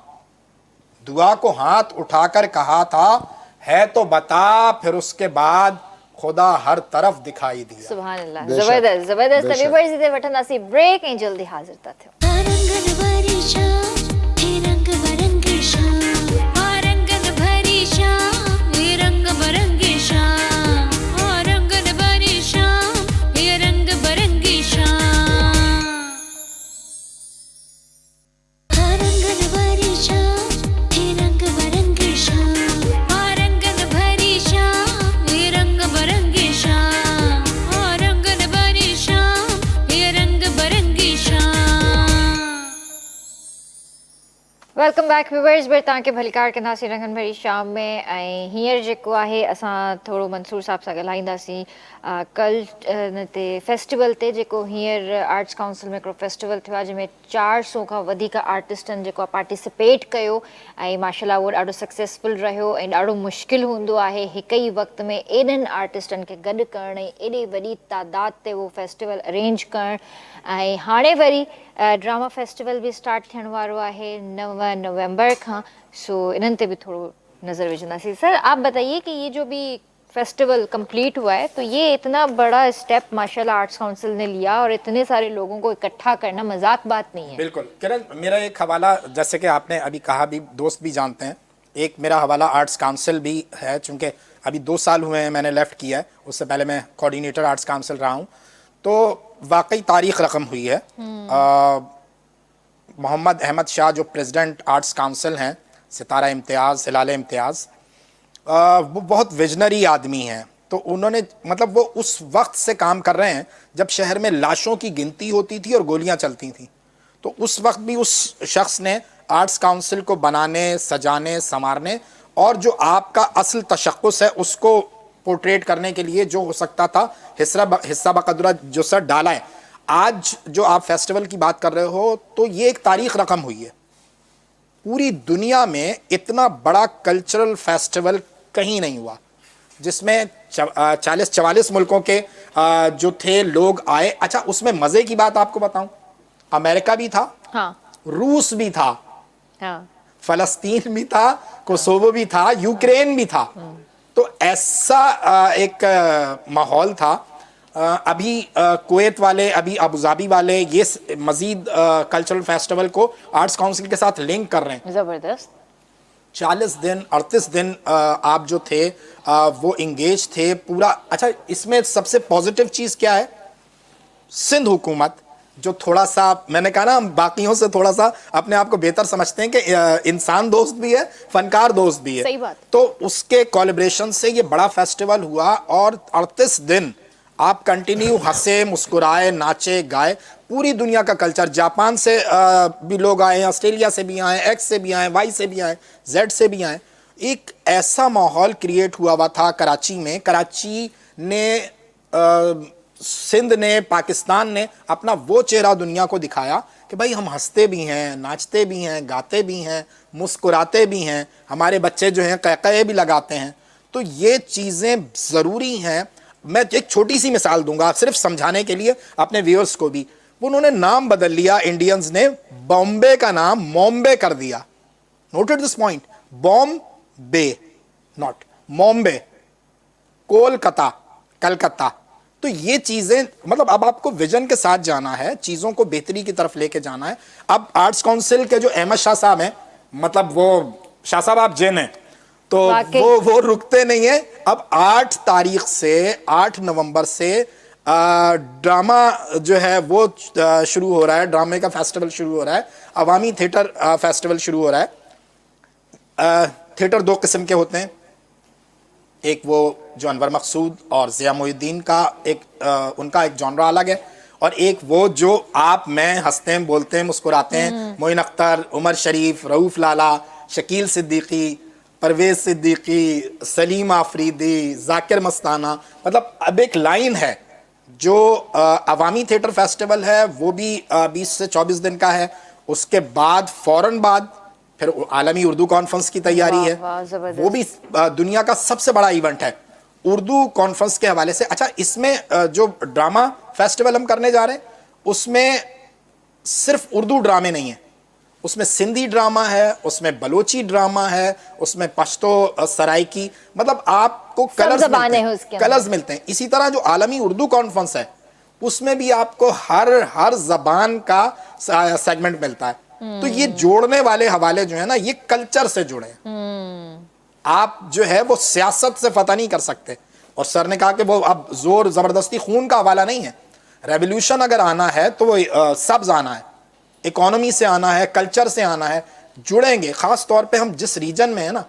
दुआ को हाथ उठाकर कहा था, है तो बता। फिर उसके बाद खुदा हर तरफ दिखाई दिया। सुभान अल्लाह, जबरदस्त जबरदस्त। अभी वर्ष दे वठंदासी ब्रेक ऐं जल्दी हाज़िर था थियो। रंगन भरी शाम, हे रंग बरंगी शाम, आ रंगन भरी शाम, हे रंग बरंगी शाम, आ रंगन भरी शाम, हे रंग बरंगी शाम, आ रंगन भरी शाम, हे रंग बरंगी शाम, आ रंगन भरी शाम, हे रंग बरंगी शाम, आ रंगन भरी शाम, हे रंग बरंगी शाम। Welcome back viewers. बेर तव्हांखे भलिकार कंदासीं रंगनि भरी शाम में। ऐं हींअर जेको आहे असां थोरो मंसूर साहब सां ॻाल्हाईंदासीं कल हिन ते फेस्टिवल ते, जेको हींअर आर्ट्स काउंसिल में हिकिड़ो फेस्टिवल थियो आहे जंहिंमें 400 खां वधीक आर्टिस्टनि जेको आहे पार्टिसिपेट कयो ऐं माशाल्लाह उहो ॾाढो सक्सेसफुल रहियो। ऐं ॾाढो मुश्किल हूंदो आहे हिक ई वक़्त में एॾनि आर्टिस्टनि खे गॾु करणु ऐं एॾी वॾी तादाद ते उहो फेस्टिवल अरेंज करणु। ऐं हाणे वरी ड्रामा फेस्टिवल भी स्टार्ट थियण वारो आहे 9 नवंबर का। सो इन्हनि ते भी थोड़ो नज़र विझंदासीं। सर आप बताइए कि ये जो भी फेस्टिवल कंप्लीट हुआ है, तो ये इतना बड़ा स्टेप माशाल्लाह आर्ट्स काउंसिल ने लिया और इतने सारे लोगों को इकट्ठा करना मजाक बात नहीं है। बिल्कुल किरण, मेरा एक हवाला, जैसे कि आपने अभी कहा, भी दोस्त भी जानते हैं, एक मेरा हवाला आर्ट्स काउंसिल भी है, चूँकि अभी 2 साल हुए हैं मैंने लेफ़्ट किया है, उससे पहले मैं कोऑर्डिनेटर आर्ट्स काउंसिल रहा हूँ। तो वाकई तारीख़ रकम हुई है। मोहम्मद अहमद शाह जो प्रेसिडेंट आर्ट्स काउंसिल हैं, सितारा इम्तियाज़, हिलाल इम्तियाज़, वो बहुत विजनरी आदमी हैं। तो उन्होंने, मतलब वो उस वक्त से काम कर रहे हैं जब शहर में लाशों की गिनती होती थी और गोलियां चलती थी। तो उस वक्त भी उस शख्स ने आर्ट्स काउंसिल को बनाने, सजाने, संवारने और जो आपका असल तशक्कुस है उसको पोर्ट्रेट करने के लिए जो हो सकता था हिस्सा बकदरा जो सर डाला है। आज जो आप फेस्टिवल की बात कर रहे हो, तो ये एक तारीख रकम हुई है। पूरी दुनिया में इतना बड़ा कल्चरल फेस्टिवल कहीं नहीं हुआ जिसमें 40-44 मुल्कों के जो थे लोग आए। अच्छा, उसमें मज़े की बात आपको बताऊं, अमेरिका भी था, हाँ, रूस भी था, हाँ, फ़लस्तीन भी था, कोसोवो भी था, यूक्रेन भी था। तो ऐसा एक माहौल था। अभी कुवैत वाले, अभी अबुधाबी वाले ये मज़ीद कल्चरल फेस्टिवल को आर्ट्स काउंसिल के साथ लिंक कर रहे हैं। जबरदस्त। 40 दिन 38 दिन आप जो थे वो इंगेज थे पूरा। अच्छा, इसमें सबसे पॉजिटिव चीज़ क्या है, सिंध हुकूमत जो थोड़ा सा, मैंने कहा ना, हम बाकियों से थोड़ा सा अपने आप को बेहतर समझते हैं कि इंसान दोस्त भी है, फनकार दोस्त भी है। सही बात। तो उसके कोलैबोरेशन से ये बड़ा फेस्टिवल हुआ और 38 दिन आप कंटिन्यू हंसे, मुस्कुराए, नाचे, गाए। पूरी दुनिया का कल्चर, जापान से भी लोग आए, ऑस्ट्रेलिया से भी आए, एक्स से भी आए, वाई से भी आए, जेड से भी आए। एक ऐसा माहौल क्रिएट हुआ था कराची में। कराची ने, सिंध ने, पाकिस्तान ने अपना वो चेहरा दुनिया को दिखाया कि भाई हम हंसते भी हैं, नाचते भी हैं, गाते भी हैं, मुस्कुराते भी हैं, हमारे बच्चे जो हैं कहकहे भी लगाते हैं। तो ये चीज़ें ज़रूरी हैं। मैं एक छोटी सी मिसाल दूंगा सिर्फ समझाने के लिए अपने व्यूअर्स को भी। उन्होंने नाम बदल लिया, इंडियंस ने बॉम्बे का नाम मॉम्बे कर दिया। Noted this point, Bombay, not Bombay, Kolkata, Calcutta. तो ये चीजें, मतलब अब आपको विजन के साथ जाना है, चीजों को बेहतरी की तरफ लेके जाना है। अब आर्ट्स काउंसिल के जो अहमद शाह साहब हैं, मतलब वो शाह साहब आप जिन हैं, तो वाकई। वो रुकते नहीं है। अब 8 तारीख से 8 नवंबर से ड्रामा जो है वो शुरू हो रहा है, ड्रामे का फेस्टिवल शुरू हो रहा है, अवामी थिएटर फेस्टिवल शुरू हो रहा है। थिएटर 2 किस्म के होते हैं, एक वो जो अनवर मकसूद और ज़िया मोहिउद्दीन का एक उनका एक जॉनरा अलग है, और एक वो जो आप मैं हंसते हैं, बोलते हैं, मुस्कुराते हैं, मोइन अख्तर, उमर शरीफ, रऊफ लाला, शकील सिद्दीकी, परवेज सिद्दीकी, सलीम आफरीदी, जाकिर मस्ताना। मतलब अब एक लाइन है। जो अवामी थिएटर फेस्टिवल है वो भी 20 से 24 दिन का है। उसके बाद फौरन बाद फिर आलमी उर्दू कॉन्फ्रेंस की तैयारी वाह, है। वाह, जबरदस्त। वो भी दुनिया का सबसे बड़ा इवेंट है उर्दू कॉन्फ्रेंस के हवाले से। अच्छा, इसमें जो ड्रामा फेस्टिवल हम करने जा रहे हैं उसमें सिर्फ उर्दू ड्रामे नहीं है, उसमें सिंधी ड्रामा है, उसमें बलोची ड्रामा है, उसमें पश्तो सराइकी, मतलब आपको कलर्स ज़बानें मिलते हैं हैं, उसके अंदर। कलर्स मिलते हैं। इसी तरह जो आलमी उर्दू कॉन्फ्रेंस है उसमें भी आपको हर जबान का सेगमेंट मिलता है। तो ये जोड़ने वाले हवाले जो है ना, ये कल्चर से जुड़े हैं। आप जो है वो सियासत से फतह नहीं कर सकते। और सर ने कहा कि वो अब जोर जबरदस्ती खून का हवाला नहीं है। रेवोल्यूशन अगर आना है तो वो सब्ज आना है, इकोनॉमी से आना है, कल्चर से आना है। जुड़ेंगे, खास तौर पे हम जिस रीजन में है ना,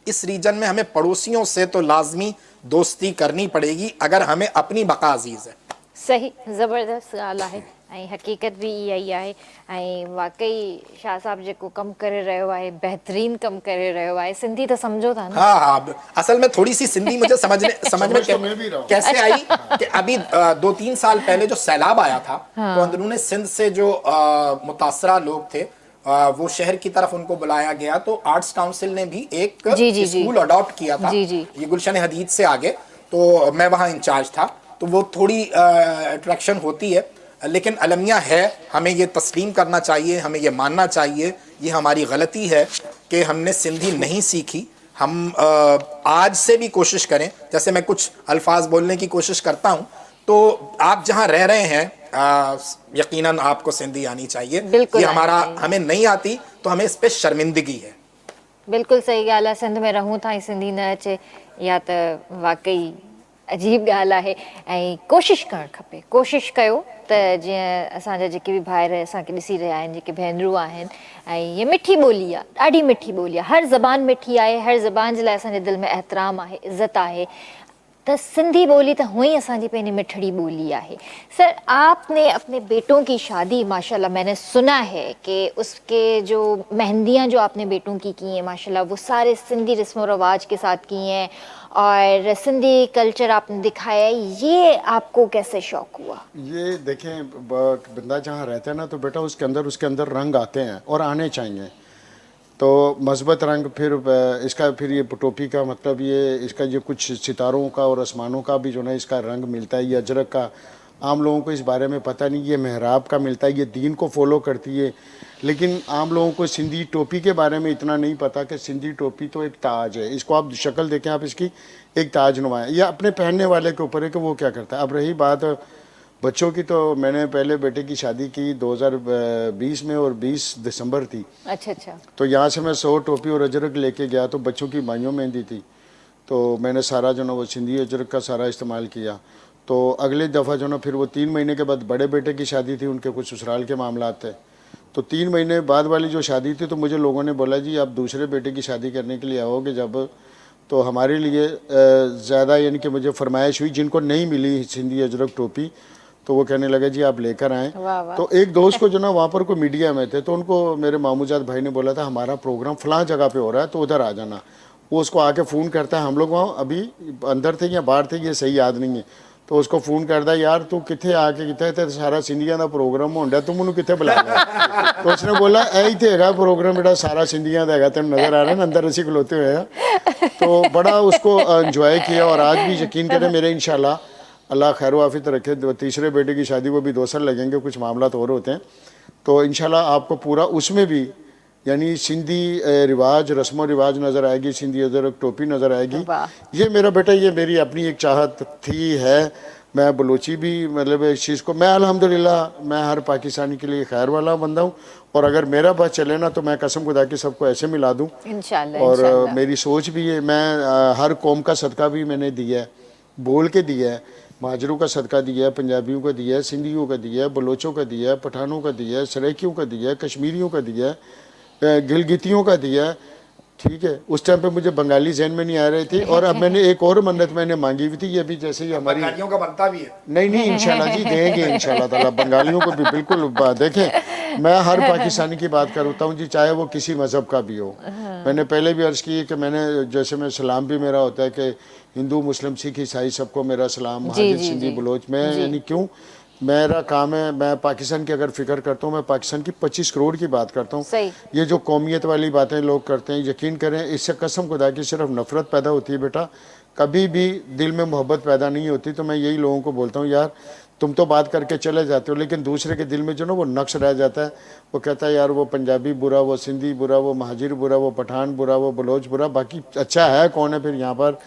इस रीजन में हमें पड़ोसियों से तो लाजमी दोस्ती करनी पड़ेगी अगर हमें अपनी बका अजीज है। सही, ज़बरदस्त ॻाल्हि आहे ऐं हक़ीक़त बि इहा ई आहे। ऐं वाकई शाह साहब जेको कमु करे रहियो आहे, बहितरीनु कमु करे रहियो आहे। सिंधी त सम्झो था न? हाँ हाँ, असल में थोड़ी सी सिंधी मुझे समझ में समझ तो मैं भी रहा हूँ। कैसे आई कि अभी 2-3 साल पहले जो सैलाब आया था, तो अंदरूनी सिंध से जो मुतासरा लोग थे, वो शहर की तरफ उनको बुलाया गया। तो आर्ट्स काउंसिल ने भी एक जी। स्कूल अडॉप्ट किया था, जी। ये गुलशन हदीद से आगे। तो मैं वहाँ इंचार्ज था, तो वो थोड़ी अट्रैक्शन होती है, लेकिन अलमिया है। हमें ये तस्लीम करना चाहिए, हमें ये मानना चाहिए ये हमारी गलती है कि हमने सिंधी नहीं सीखी। हम आज से भी कोशिश करें, जैसे मैं कुछ अल्फाज बोलने की कोशिश करता हूँ, तो आप जहाँ रह रहे हैं यकीनन आपको सिंधी आनी चाहिए। बिल्कुल ये आनी हमारा, चाहिए। हमें नहीं आती तो हमें इस पर शर्मिंदगी है। बिल्कुलु सही ॻाल्हि आहे। सिंध में रहूं था ऐं सिंधी न अचे, या त वाकई अजीब ॻाल्हि आहे। ऐं कोशिशि करणु खपे, कोशिशि कयो त जीअं असांजा जेके बि भाइर असांखे ॾिसी रहिया आहिनि, जेके भेनरूं आहिनि, ऐं हीअ मिठी ॿोली आहे, ॾाढी मिठी ॿोली आहे। हर ज़बान मिठी आहे, हर ज़बान जे लाइ असांजे दिलि में एहतराम आहे, इज़त आहे। तो सिंधी बोली तो हुई असांजी पंहिंजी मिठड़ी बोली है। सर, आपने अपने बेटों की शादी माशाल्लाह, मैंने सुना है कि उसके जो मेहंदियाँ जो आपने बेटों की हैं माशाल्लाह, वो सारे सिंधी रस्म व रवाज के साथ की हैं और सिंधी कल्चर आपने दिखाया है। ये आपको कैसे शौक हुआ? ये देखें, बंदा जहाँ रहता है ना, तो बेटा उसके अंदर रंग आते हैं और आने चाहिए। तो मस्बत रंग, फिर इसका फिर ये टोपी का मतलब ये, इसका ये कुछ सितारों का और आसमानों का भी जो ना इसका रंग मिलता है। ये अजरक का, आम लोगों को इस बारे में पता नहीं। ये मेहराब का मिलता है, ये दीन को फॉलो करती है। लेकिन आम लोगों को सिंधी टोपी के बारे में इतना नहीं पता कि सिंधी टोपी तो एक ताज है। इसको आप शक्ल देखें, आप इसकी एक ताज नुमा है। यह अपने पहनने वाले के ऊपर है कि वो क्या करता है। अब रही बात बच्चों की, तो मैंने पहले बेटे की शादी की 2020 में और 20 दिसंबर थी। अच्छा। तो यहाँ से मैं 100 टोपी और अजरक लेके गया। तो बच्चों की माइयों मेहंदी थी, तो मैंने सारा जो ना वो सिंधी अजरक का सारा इस्तेमाल किया। तो अगले दफ़ा जो ना फिर वो 3 महीने के बाद बड़े बेटे की शादी थी, उनके कुछ ससुराल के मामला थे। तो 3 महीने बाद वाली जो शादी थी, तो मुझे लोगों ने बोला जी आप दूसरे बेटे की शादी करने के लिए आओगे जब, तो हमारे लिए ज़्यादा यानी कि मुझे फरमाइश हुई। जिनको नहीं मिली सिंधी अजरक टोपी, तो वो कहने लगे जी आप लेकर आएँ। तो एक दोस्त को जो ना वहाँ पर कोई मीडिया में थे, तो उनको मेरे मामूजाद भाई ने बोला था हमारा प्रोग्राम फ़लाँ जगह पे हो रहा है, तो उधर आ जाना। वो उसको आके फ़ोन करता है, हम लोग वहाँ अभी अंदर थे या बाहर थे ये सही याद नहीं है। तो उसको फ़ोन करता है, यार तू कितने आके कितने तो सारा सिंधिया का प्रोग्राम होंडा, तू मैनू कितने बुलाया? तो उसने बोला यही तो है प्रोग्राम बेटा, सारा सिंधिया का है, तेन नज़र आ रहा है ना अंदर असी खलोते हुए हैं। तो बड़ा उसको इंजॉय किया। और आज भी यकीन करें मेरे इंशाल्लाह अल्लाह खैर वाफित रखे, तीसरे बेटे की शादी को भी 2 साल लगेंगे, कुछ मामला तो और होते हैं। तो इंशाल्लाह आपको पूरा उसमें भी यानी सिंधी रिवाज, रस्मो रिवाज नज़र आएगी, सिंधी उधर एक टोपी नज़र आएगी। वाह। ये मेरा बेटा, ये मेरी अपनी एक चाहत थी है। मैं बलोची भी मतलब इस चीज़ को, मैं अल्हम्दुलिल्लाह मैं हर पाकिस्तानी के लिए खैर वाला बंदा हूँ, और अगर मेरा बस चले ना तो मैं कसम खुदा की सबको ऐसे मिला दूँ। इंशाल्लाह और इंशाल्लाह। मेरी सोच भी है, मैं हर कौम का सदका भी मैंने दिया है, बोल के दिया है। महाजरों का सदका दिया है, पंजाबियों का दिया है, सिंधियों का दिया है, बलोचों का दिया है, पठानों का दिया है, सराइकियों का दिया है, कश्मीरियों का दिया है, गिलगितियों का दिया है। ठीक है, उस टाइम पे मुझे बंगाली जहन में नहीं आ रही थी। और अब मैंने एक और मन्नत मैंने मांगी हुई थी, ये भी जैसे ही हमारी बंगालियों का बनता भी है। नहीं इंशाल्लाह जी देंगे इंशाल्लाह ताला, बंगालियों को भी बिल्कुल देखें, मैं हर पाकिस्तानी की बात करता हूँ जी, चाहे वो किसी मज़हब का भी हो। मैंने पहले भी अर्ज़ की है कि मैंने जैसे मैं सलाम भी मेरा होता है कि हिंदू मुस्लिम सिख ईसाई सबको मेरा सलाम, महाजिर सिंधी बलोच में, यानी क्यों मेरा काम है, मैं पाकिस्तान की अगर फिक्र करता हूँ, मैं पाकिस्तान की 25 करोड़ की बात करता हूँ। सही। ये जो कौमियत वाली बातें लोग करते हैं, यकीन करें इससे कसम खुदा की सिर्फ नफ़रत पैदा होती है बेटा, कभी भी दिल में मोहब्बत पैदा नहीं होती। तो मैं यही लोगों को बोलता हूँ, यार तुम तो बात करके चले जाते हो, लेकिन दूसरे के दिल में जो ना वो नक्श रह जाता है। वो कहता है यार वो पंजाबी बुरा, वो सिंधी बुरा, वो महाजिर बुरा, वो पठान बुरा, वो बलोच बुरा, बाकी अच्छा है कौन है फिर यहाँ पर?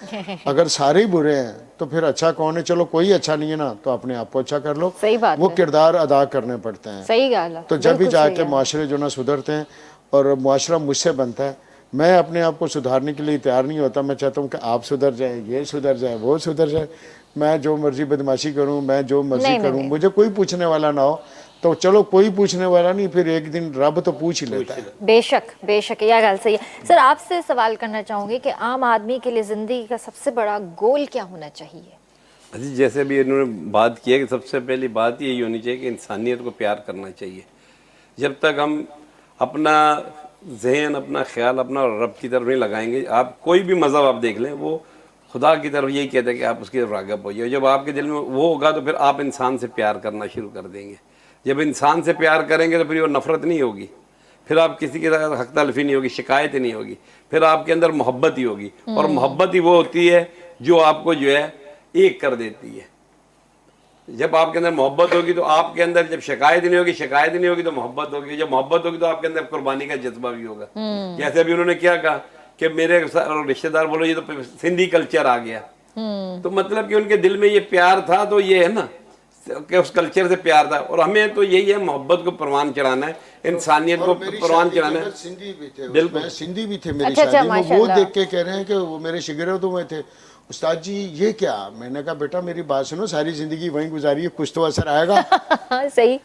अगर सारे ही बुरे हैं तो फिर अच्छा कौन है? चलो कोई अच्छा नहीं है ना, तो अपने आप को अच्छा कर लो। सही बात वो है। किरदार अदा करने पड़ते हैं। सही गाल है। तो जब भी बिल्कुल सही जाके है। मुआशरे जो ना सुधरते हैं, और मुआशरा मुझसे बनता है, मैं अपने आप को सुधारने के लिए तैयार नहीं होता। मैं चाहता हूँ कि आप सुधर जाए, ये सुधर जाए, वो सुधर जाए। मैं जो मर्जी बदमाशी करूँ, मैं जो मर्जी नहीं, करूँ, नहीं। मुझे कोई पूछने वाला ना हो तो चलो, कोई पूछने वाला नहीं, फिर एक दिन रब तो पूछ ही लेता है। बेशक बेशक, यह गल सही है। सर आपसे सवाल करना चाहूंगी कि आम आदमी के लिए जिंदगी का सबसे बड़ा गोल क्या होना चाहिए? अजी जैसे अभी इन्होंने बात की है कि सबसे पहली बात यही होनी चाहिए कि इंसानियत को प्यार करना चाहिए। जब तक हम अपना जहन, अपना ख्याल अपना रब की तरफ नहीं लगाएंगे, आप कोई भी मज़हब आप देख लें, वो खुदा की तरफ यही कहते हैं कि आप उसकी तरफ राग़िब होइए। जब आपके दिल में वो होगा तो फिर आप इंसान से प्यार करना शुरू कर देंगे। जब इंसान से प्यार करेंगे तो फिर वो नफ़रत नहीं होगी, फिर आप किसी के साथ हक तलफी नहीं होगी, शिकायत नहीं होगी, फिर आपके अंदर मोहब्बत ही होगी। और मोहब्बत ही वो होती है जो आपको जो है एक कर देती है। जब आपके अंदर मोहब्बत होगी तो आपके अंदर, जब शिकायत नहीं होगी, शिकायत नहीं होगी तो मोहब्बत होगी, जब मोहब्बत होगी तो आपके अंदर कुर्बानी का जज्बा भी होगा। जैसे अभी उन्होंने क्या कहा कि मेरे रिश्तेदार बोलो ये तो सिंधी कल्चर आ गया, तो मतलब कि उनके दिल में ये प्यार था, तो ये है ना कि उस कल्चर से प्यार था। और हमें तो यही है, मोहब्बत को परवान चढ़ाना है, इंसानियत को परवान चढ़ाना है। सिंधी भी थे, बिल्कुल। उसमें सिंधी भी थे मेरी अच्छा, शादी में। वो माशाल्लाह। देख के कह रहे हैं कि वो मेरे शिगिर्द में थे, उस्ताद जी ये क्या? मैंने कहा बेटा मेरी बात सुनो, सारी जिंदगी वहीं गुजारी है, कुछ तो असर आएगा। सही।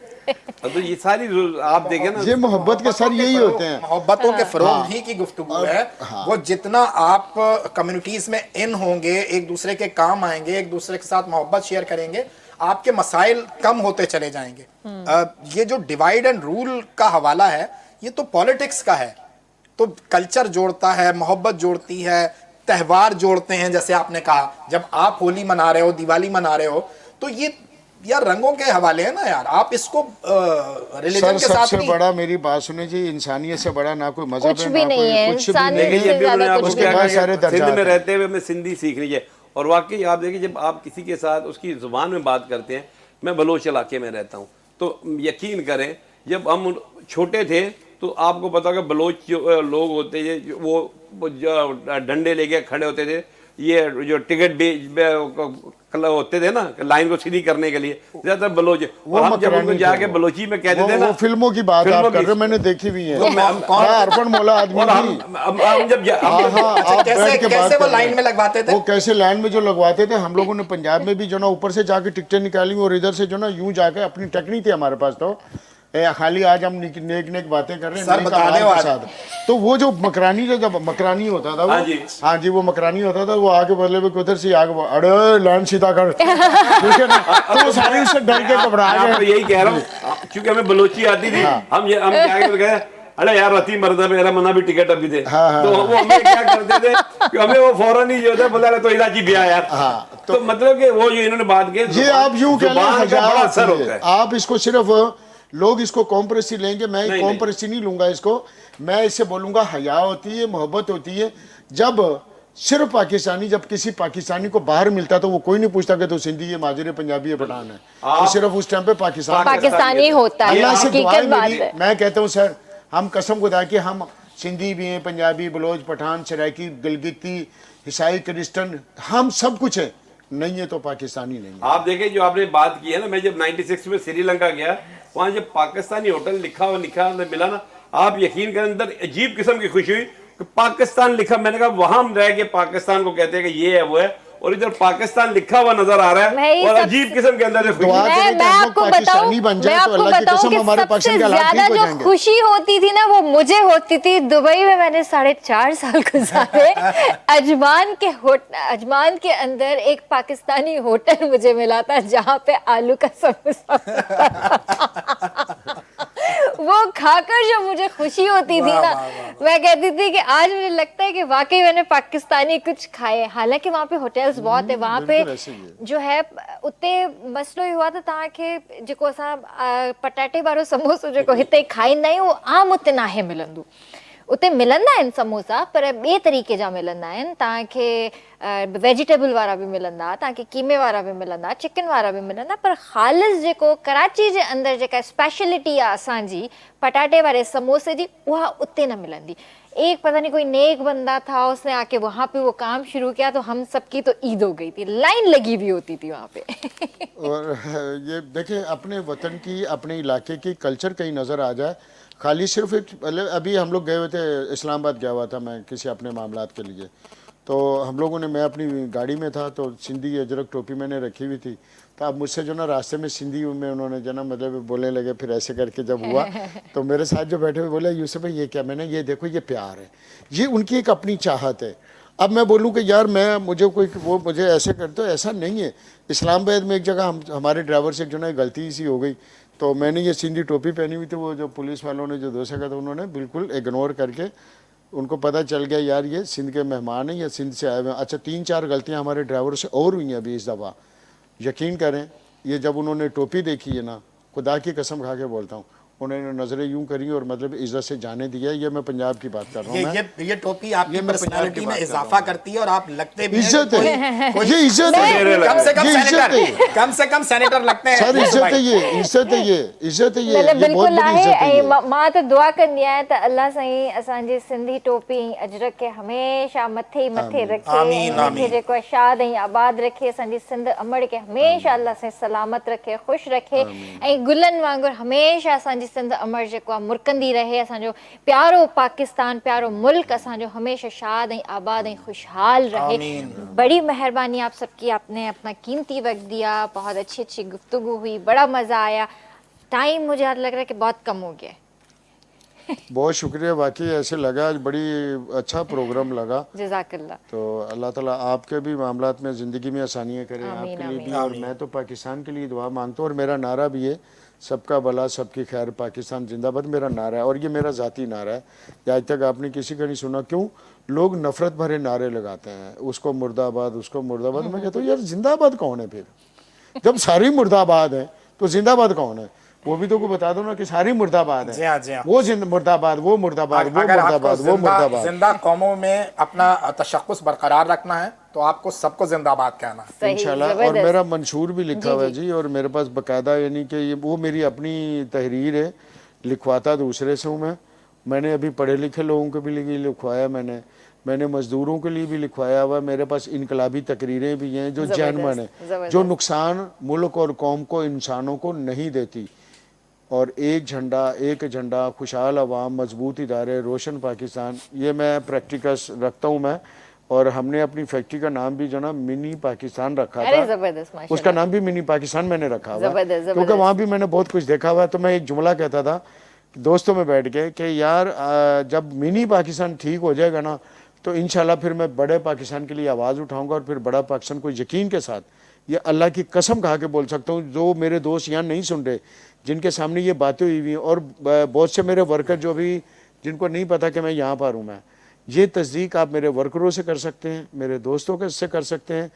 तो ये सारी आप देखें ना, ये मोहब्बत के सर यही होते हैं। मोहब्बतों के फरोग ही की गुफ्तगू है। वो जितना आप कम्युनिटीज में इन होंगे, एक दूसरे के काम आएंगे, एक दूसरे के साथ मोहब्बत शेयर करेंगे, आपके मसाइल कम होते चले जाएंगे। ये जो डिवाइड एंड रूल का हवाला है, ये तो पॉलिटिक्स का है। तो कल्चर जोड़ता है, मोहब्बत जोड़ती है, त्यौहार जोड़ते हैं। जैसे आपने कहा, जब आप होली मना रहे हो, दिवाली मना रहे हो, तो ये यार रंगों के हवाले है ना यार, आप इसको रिलीजन के साथ सबसे नहीं। बड़ा मेरी बात सुने जी, इंसानियत से बड़ा ना कोई मजहब कुछ है, भी ना नहीं कोई है, कुछ भी इंसानियत नहीं लेकिन से जब भी ज्यादा उन्होंने कुछ आपको नहीं। क्या उसके बाद कहा सारे कि सिंध दर्जात में हैं। रहते हुए हमें सिंधी सीखनी चाहिए। और वाकई आप देखिए, जब आप किसी के साथ उसकी ज़ुबान में बात करते हैं, मैं बलोच इलाके में रहता हूँ, तो यकीन करें जब हम छोटे थे तो आपको पता होगा बलोच जो लोग होते थे वो जो डंडे लेके खड़े होते थे, ये जो टिकट होते थे ना लाइन को सीधी करने के लिए, ज्यादातर बलोच। और हम जब उनको जाके बलोची में कहते थे ना, वो फिल्मों की बात आप कर रहे हो, मैंने देखी हुई है। मैं अर्पण मौला आदमी और थी। हम जब हाँ, आप बैठ के बात कैसे वो कर रहे लाइन में लगवाते थे? वो कैसे लाइन में जो लगवाते थे, हम लोगों ने पंजाब में भी जो ना ऊपर से जाके टिकटें निकाली और इधर से जो ना यूं जाके, अपनी टेक्निक थी हमारे पास। तो खाली आज हम नेक बातें कर रहे हैं, सर नेक बता अमाल दो के आज। साथ। तो वो जो मकरानी, जब मकरानी होता था वो, हाँ जी वो मकरानी होता था, वो आगे बदले में उधर से आगे अरे लाइन सीधा कर, ठीक है ना? तो वो सारे उससे डर के घबरा मैं आपको गए। यही कह रहा हूँ, क्योंकि हमें बलोची आती थी, हम जाके तो गए, अरे यार रती मरदा मेरा मना भी टिकट अभी दे। तो वो हमें क्या करते थे कि हमें वो फौरन ही जो था बोला तो इलाजी भी आया यार। तो मतलब कि वो जो इन्होंने बात की, ये आप यूं कह जुबान का बड़ा असर होता है। आप इसको सिर्फ लोग इसको कॉम्प्रेसी लेंगे, मैं कॉम्प्रेसी नहीं लूंगा इसको। मैं इससे बोलूंगा हया होती है, मोहब्बत होती है। जब सिर्फ पाकिस्तानी, जब किसी पाकिस्तानी को बाहर मिलता तो वो कोई नहीं पूछता कि तो सिंधी है, माजरे है, पंजाबी है, पठान है। वो सिर्फ उस टाइम पे पाकिस्तानी होता है। अल्लाह से हकीकत दुआएं बात मेरी, है। मैं कहता हूँ सर हम कसम खुदा कि हम सिंधी भी हैं, पंजाबी, बलोच, पठान, सराइकी, गिलगिती, ईसाई, क्रिश्चन, हम सब कुछ है। नहीं है तो पाकिस्तानी नहीं है। आप देखें जो आपने बात की है ना, मैं जब 96 में श्रीलंका गया, वहां जब पाकिस्तानी होटल लिखा मिला ना, आप यकीन करें अंदर अजीब किस्म की खुशी हुई कि पाकिस्तान लिखा। मैंने कहा वहां हम रह के पाकिस्तान को कहते हैं कि ये है वो है, और इधर पाकिस्तान लिखा हुआ नजर आ रहा मैं है ये और सब- अजीब किस्म के अंदर से खुशी। दुआ करें कि मैं हम लोग आपको पाकिस्तानी बन मैं जाए तो आपको अल्लाह की बताऊं कसम कि हमारे सबसे पाकिस्तान के हालात ज्यादा ठीक हो जो जाएंगे। खुशी होती थी ना वो मुझे होती थी। दुबई में मैंने 4.5 साल गुजारे। अजमान के अंदर एक पाकिस्तानी होटल मुझे मिला था जहाँ पे आलू का समोसा वो खाकर जो मुझे खुशी होती थी ना, मैं कहती थी कि आज मुझे लगता है कि वाकई मैंने पाकिस्तानी कुछ खाए। हालांकि वहाँ पे होटल्स बहुत है, वहाँ पे बिल्कुल ऐसे ही है। जो है उते मसलो ही हुआ था तव्हांखे जेको असां पटाटे वारो समोसो जेको हिते खाईंदा आहियूं उहो आम उते नाहे मिलंदो। उते मिलंदा आहिनि समोसा पर ॿिए तरीक़े जा मिलंदा आहिनि। तव्हांखे वेजिटेबल वारा बि मिलंदा, तव्हांखे कीमे वारा बि मिलंदा, चिकन वारा बि मिलंदा, पर ख़ालिस जेको कराची जे अंदरि जेका स्पेशलिटी आहे असांजी पटाटे वारे समोसे जी, उहा उते न मिलंदी। एक पता नहीं कोई नेक बंदा था, उसने आके वहाँ पे वो काम शुरू किया तो हम सबकी तो ईद हो गई थी, लाइन लगी हुई होती थी वहाँ पे। और ये देखें अपने वतन की, अपने इलाके की कल्चर कहीं नज़र आ जाए। खाली सिर्फ एक अभी हम लोग गए हुए थे, इस्लामाबाद गया हुआ था मैं किसी अपने मामलात के लिए। तो हम लोगों ने, मैं अपनी गाड़ी में था तो सिंधी अजरक टोपी मैंने रखी हुई थी। तो अब मुझसे जो ना रास्ते में सिंधी में उन्होंने जो ना मतलब बोलने लगे। फिर ऐसे करके जब हुआ तो मेरे साथ जो बैठे हुए बोले यूसुफ भाई ये क्या? मैंने ये देखो ये प्यार है, ये उनकी एक अपनी चाहत है। अब मैं बोलूँ कि यार मुझे कोई वो मुझे ऐसे करते, तो ऐसा नहीं है। इस्लामाबाद में एक जगह हमारे ड्राइवर से जो ना गलती सी हो गई, तो मैंने ये सिंधी टोपी पहनी हुई थी। वो जो पुलिस वालों ने जो दोषा था उन्होंने बिल्कुल इग्नोर करके, उनको पता चल गया यार ये सिंध के मेहमान हैं या सिंध से आए हुए हैं। अच्छा 3-4 गलतियां हमारे ड्राइवरों से और हुई हैं अभी इस दफ़ा। यकीन करें ये जब उन्होंने टोपी देखी है ना, खुदा की कसम खा के बोलता हूँ, उन्होंने नजरें यूं करी और मतलब इज्जत से जाने दिया। ये मैं पंजाब की बात कर रहा हूँ। ये टोपी आपकी ये मैं पंजाब पर्सनालिटी की में बात कर इजाफा रहा हूँ। करती है और आप लगते भी हैं इज्जत है, ये इज्जत कम है, से कम ये इज्जत सेनेटर, है कम से कम सेनेटर लगते हैं। सर। इज्जत है ये, इज्जत है ये, इज्जत है ये, मतलब ये बहुत बिल्कुलु बड़ी आहे। इज्जत है ऐं ये। मां त दुआ कंदी आहियां त अल्लाह साईं असांजी सिंधी टोपी ऐं अजरक खे हमेशा मथे ई मथे रखे, आमीन, ऐं हिनखे आमीन। जेको आहे शाद ऐं आबाद रखे। असांजी सिंध अमड़ खे हमेशा अल्लाह साईं सलामत रखे, ख़ुशि रखे, ऐं गुलनि वांगुरु हमेशा असांजी सिंध अमड़ जेको आहे मुरकंदी रहे। असांजो प्यारो पाकिस्तान, प्यारो मुल्क असांजो हमेशा शाद ऐं आबाद ऐं खुशहाल रहे। बड़ी मेहरबानी आप सबकी, आपने अपना कीमती वक्त दिया, बहुत अच्छी अच्छी गुफ्तगू हुई, बड़ा मज़ा आया। टाइम मुझे आज लग रहा है कि बहुत कम हो गया है। बहुत शुक्रिया, वाकई ऐसे लगा, आज बड़ी अच्छा प्रोग्राम लगा। जज़ाकल्लाह। तो अल्लाह ताला आपके भी मामलात में ज़िंदगी में आसानियाँ करे, आपके लिए भी। और मैं तो पाकिस्तान के लिए दुआ मांगता हूँ, और मेरा नारा भी है सबका भला सबकी खैर, पाकिस्तान जिंदाबाद मेरा नारा है। और ये मेरा ज़ाती नारा है, आज तक आपने किसी का नहीं सुना। क्यों लोग नफ़रत भरे नारे लगाते हैं, उसको मुर्दाबाद, उसको मुर्दाबाद। मैं कहता हूँ यार जिंदाबाद कौन है फिर? जब सारी मुर्दाबाद है तो जिंदाबाद कौन है? वो भी तो को बता दो ना कि सारी मुर्दाबाद जी हाँ, है। जी हाँ। वो मुर्दाबाद, वो मुर्दाबाद, वो अगर आपको मुर्दाबाद, वो मुर्दाबाद। जिंदा कौमों में अपना तशख्खुस बरकरार रखना है तो आपको सबको जिंदाबाद कहना है। सही, इंशाल्लाह। और जबरदस्त। मेरा मंशूर भी लिखा हुआ है जी, और मेरे पास बकायदा, यानी कि ये वो मेरी अपनी तहरीर है, लिखवाता दूसरे से हूँ मैं। मैंने अभी पढ़े लिखे लोगों के भी लिए लिखवाया, मैंने मजदूरों के लिए भी लिखवाया हुआ। मेरे पास इनकलाबी तकरीरें भी हैं जो जैनमन है, जो नुकसान मुल्क और कौम को, इंसानों को नहीं देती। और एक झंडा, खुशहाल अवाम, मजबूत इदारे, रोशन पाकिस्तान, ये मैं प्रैक्टिकस रखता हूँ मैं। और हमने अपनी फैक्ट्री का नाम भी जो ना मिनी पाकिस्तान रखा अरे था। जबरदस्त, माशाल्लाह। उसका नाम भी मिनी पाकिस्तान मैंने रखा हुआ है, जबरदस्त, क्योंकि वहाँ भी मैंने बहुत कुछ देखा हुआ है। तो मैं एक जुमला कहता था दोस्तों में बैठ के कि यार जब मिनी पाकिस्तान ठीक हो जाएगा ना, तो इंशाल्लाह फिर मैं बड़े पाकिस्तान के लिए आवाज़ उठाऊंगा। और फिर बड़ा पाकिस्तान को यकीन के साथ, ये अल्लाह की कसम खा के बोल सकता हूँ, जो मेरे दोस्त यहाँ नहीं सुन रहे, जिनके सामने ये बातें हुई हुई हैं, और बहुत से मेरे वर्कर जो भी, जिनको नहीं पता कि मैं यहाँ पर हूँ, मैं ये तस्दीक आप मेरे वर्करों से कर सकते हैं, मेरे दोस्तों के से कर सकते हैं,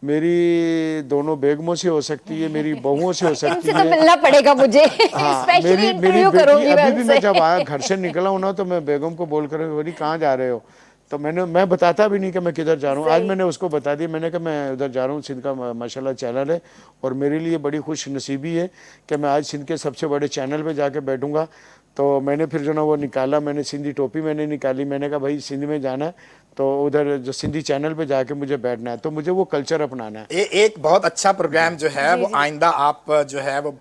मेरी दोनों बेगमों से हो सकती है, मेरी बहुओं से हो सकती इनसे तो है। मिलना पड़ेगा मुझे। हाँ, स्पेशली मेरी इंटरव्यू बेटी, करूंगी अभी भी मैं उनसे। जब आया घर से निकला हूँ ना, तो मैं बेगम को बोल कर, बोली कहाँ जा रहे हो? तो मैं बताता भी नहीं कि मैं किधर जा रहा हूँ। आज मैंने उसको बता दिया, मैंने कहा मैं उधर जा रहा हूँ, सिंध का माशाल्लाह चैनल है, और मेरे लिए बड़ी खुश नसीबी है कि मैं आज सिंध के सबसे बड़े चैनल पे जाके बैठूंगा। तो मैंने फिर जो ना वो निकाला, मैंने सिंधी टोपी मैंने निकाली, मैंने कहा भाई सिंध में जाना है तो उधर जो सिंधी चैनल पे जाके मुझे बैठना है, तो मुझे वो कल्चर अपनाना है। एक बहुत अच्छा प्रोग्राम जो है वो आइंदा आप जो है वो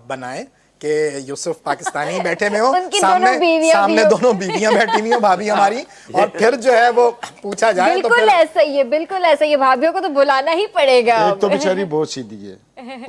बनाएं कि यूसुफ पाकिस्तानी बैठे हुए हो, उनकी दोनों बीवियां सामने भी हो। दोनों बीवियां बैठी हुई हो भाभी हमारी, और फिर जो है वो पूछा जाए तो बिल्कुल फिर ऐसा ही है, बिल्कुल ऐसा ही है। भाभियों को तो बुलाना ही पड़ेगा एक अब। तो बेचारी बहुत सीधी है,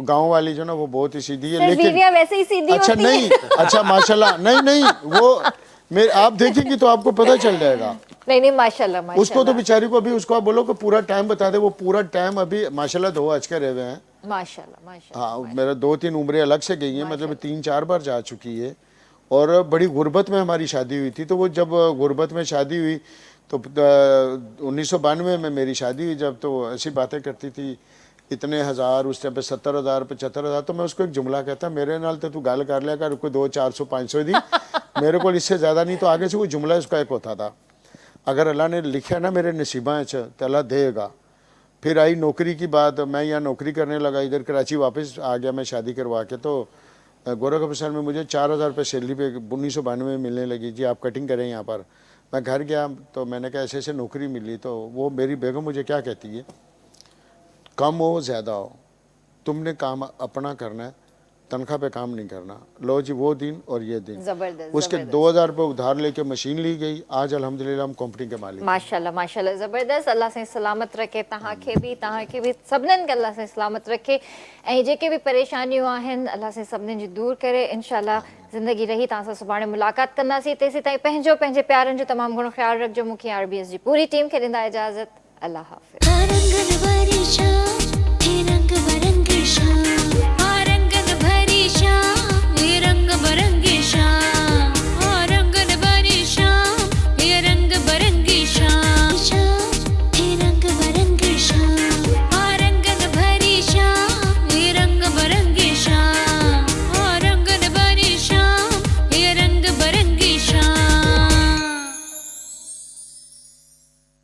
गांव वाली जो ना वो बहुत ही सीधी है, सर, लेकिन बीवियां वैसे ही सीधी अच्छा होती नहीं, हैं। अच्छा माशाल्लाह, नहीं नहीं वो मेरे आप देखेंगी तो आपको पता चल जाएगा। नहीं नहीं, माशाल्लाह माशाल्लाह। उसको तो बेचारी को अभी उसको आप बोलो कि पूरा टाइम बता दे, वो पूरा टाइम अभी माशाल्लाह 2 आज के रहे हुए हैं। माशाल्लाह माशाल्लाह। हाँ, मेरा 2-3 उम्रें अलग से गई हैं, मतलब 3-4 बार जा चुकी है। और बड़ी गुर्बत में हमारी शादी हुई थी, तो वो जब गुर्बत में शादी हुई तो 1992 में मेरी शादी हुई जब, तो ऐसी बातें करती थी इतने हज़ार, उस टाइम पे 70,000 75,000। तो मैं उसको एक जुमला कहता, मेरे नाल तो तू गल कर लिया कर, कोई 200-400-500 दी मेरे को इससे ज़्यादा नहीं। तो आगे से कोई जुमला उसका एक होता था, अगर अल्लाह ने लिखा ना मेरे नसीबा च तो अल्लाह देगा। फिर आई नौकरी की बात, मैं यहाँ नौकरी करने लगा, इधर कराची वापस आ गया मैं शादी करवा के। तो गोरखपुर में मुझे 4,000 रुपये सैलरी पे 1992 में मिलने लगी, जी आप कटिंग करें यहाँ पर। मैं घर गया तो मैंने कहा ऐसे ऐसे नौकरी मिली, तो वो मेरी बेगम मुझे क्या कहती है, कम हो ज़्यादा हो तुमने काम अपना करना है, तनख्वाह पे काम नहीं करना। लो जी वो दिन और ये दिन, जबरदस्त। उसके 2,000 रुपये उधार लेके मशीन ली गई, आज अल्हम्दुलिल्लाह हम कंपनी के मालिक। माशाल्लाह माशाल्लाह, ज़बरदस्त। अल्लाह से सलामत रखे तव्हांखे बि सभिनीनि खे अल्लाह से सलामत रखे, ऐं जेके बि परेशानियूं आहिनि अल्लाह से सभिनीनि जी दूर करे। इंशाल्लाह ज़िंदगी रही तव्हां सां सुभाणे मुलाक़ात कंदासीं। तेसीं ताईं पंहिंजे प्यारनि जो तमामु घणो ख़्यालु रखिजो। मूंखे RBS जी पूरी टीम खे ॾींदा इजाज़त। अल्लाह हाफ़िज़। तरंगन वर्षा